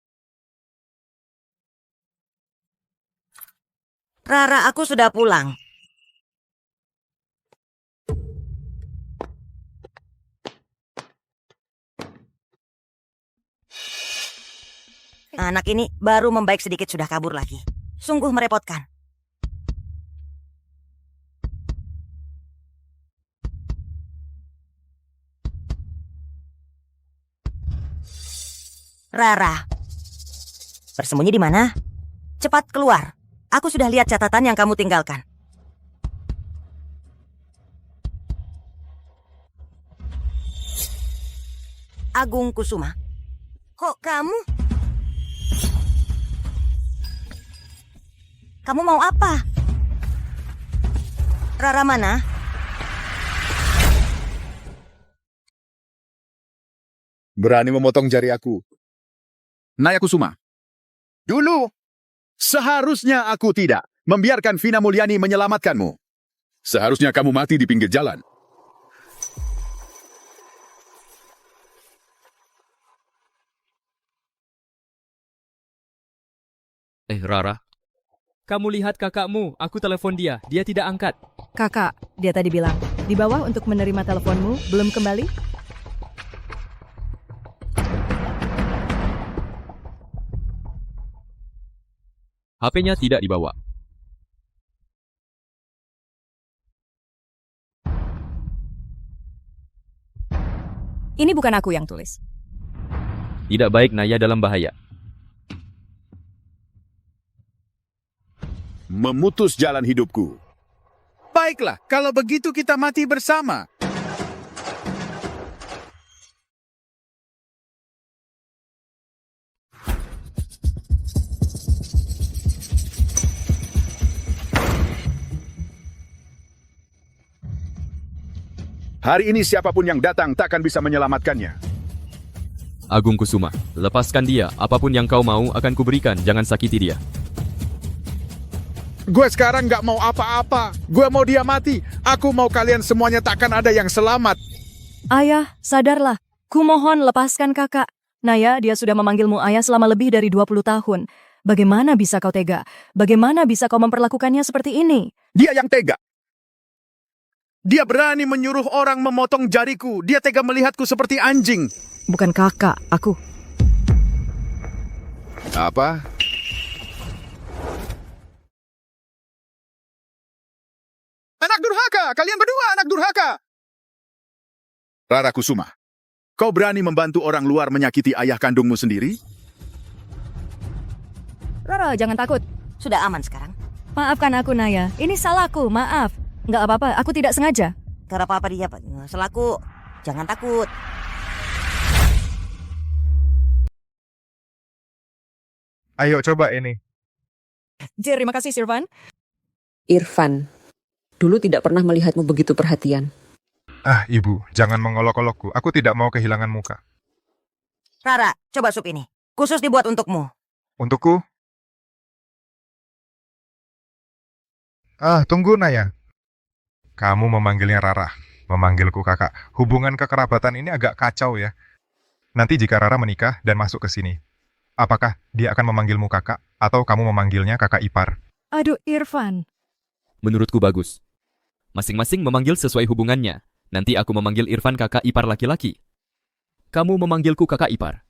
Speaker 2: Rara, aku sudah pulang. Anak ini baru membaik sedikit sudah kabur lagi. Sungguh merepotkan. Rara, bersembunyi di mana? Cepat keluar. Aku sudah lihat catatan yang kamu tinggalkan. Agung Kusuma. Kok kamu? Kamu mau apa? Rara mana?
Speaker 4: Berani memotong jari aku. Naya Kusuma. Dulu, seharusnya aku tidak membiarkan Vina Mulyani menyelamatkanmu. Seharusnya kamu mati di pinggir jalan.
Speaker 1: Rara. Kamu lihat kakakmu, aku telepon dia tidak angkat.
Speaker 10: Kakak, dia tadi bilang, di bawah untuk menerima teleponmu, belum kembali?
Speaker 1: HP-nya tidak dibawa.
Speaker 10: Ini bukan aku yang tulis.
Speaker 1: Tidak baik Naya dalam bahaya.
Speaker 4: Memutus jalan hidupku. Baiklah, kalau begitu kita mati bersama. Hari ini siapapun yang datang takkan bisa menyelamatkannya.
Speaker 1: Agung Kusuma, lepaskan dia. Apapun yang kau mau akan kuberikan. Jangan sakiti dia.
Speaker 4: Gue sekarang nggak mau apa-apa. Gue mau dia mati. Aku mau kalian semuanya takkan ada yang selamat.
Speaker 10: Ayah, sadarlah. Kumohon lepaskan kakak. Naya, dia sudah memanggilmu ayah selama lebih dari 20 tahun. Bagaimana bisa kau tega? Bagaimana bisa kau memperlakukannya seperti ini?
Speaker 4: Dia yang tega. Dia berani menyuruh orang memotong jariku. Dia tega melihatku seperti anjing.
Speaker 10: Bukan kakak, aku.
Speaker 4: Apa? Anak durhaka! Kalian berdua anak durhaka! Rara Kusuma, kau berani membantu orang luar menyakiti ayah kandungmu sendiri?
Speaker 10: Rara, jangan takut.
Speaker 2: Sudah aman sekarang.
Speaker 10: Maafkan aku, Naya. Ini salahku, maaf. Nggak apa-apa, aku tidak sengaja.
Speaker 2: Gak apa-apa dia, selaku. Jangan takut.
Speaker 13: Ayo coba ini.
Speaker 10: Terima kasih, Sirvan.
Speaker 19: Irfan, dulu tidak pernah melihatmu begitu perhatian.
Speaker 13: Ah, Ibu, jangan mengolok-olokku. Aku tidak mau kehilangan muka.
Speaker 2: Rara, coba sup ini. Khusus dibuat untukmu.
Speaker 13: Untukku? Ah, tunggu Naya. Kamu memanggilnya Rara, memanggilku kakak. Hubungan kekerabatan ini agak kacau ya. Nanti jika Rara menikah dan masuk ke sini, Apakah dia akan memanggilmu kakak, atau kamu memanggilnya kakak ipar?
Speaker 10: Aduh, Irfan.
Speaker 1: Menurutku bagus. Masing-masing memanggil sesuai hubungannya. Nanti aku memanggil Irfan kakak ipar laki-laki. Kamu memanggilku kakak ipar.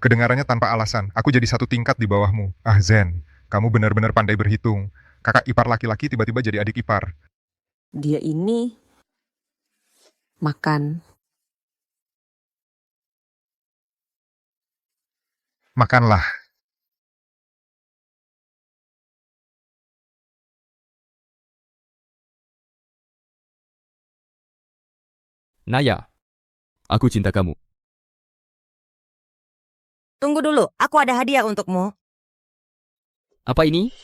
Speaker 13: Kedengarannya tanpa alasan, aku jadi satu tingkat di bawahmu. Ah Zen, kamu benar-benar pandai berhitung. Kakak ipar laki-laki tiba-tiba jadi adik ipar.
Speaker 19: Dia ini makan.
Speaker 13: Makanlah.
Speaker 1: Naya, aku cinta kamu.
Speaker 2: Tunggu dulu, aku ada hadiah untukmu.
Speaker 1: Apa ini?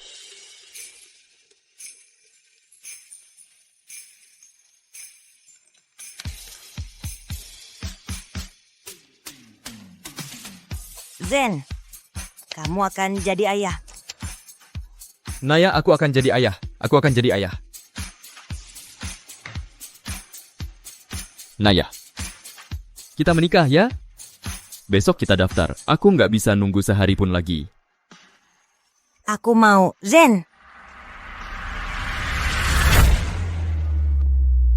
Speaker 2: Zen, kamu akan jadi ayah.
Speaker 1: Naya, aku akan jadi ayah. Aku akan jadi ayah. Naya, kita menikah ya? Besok kita daftar. Aku nggak bisa nunggu sehari pun lagi.
Speaker 2: Aku mau. Zen,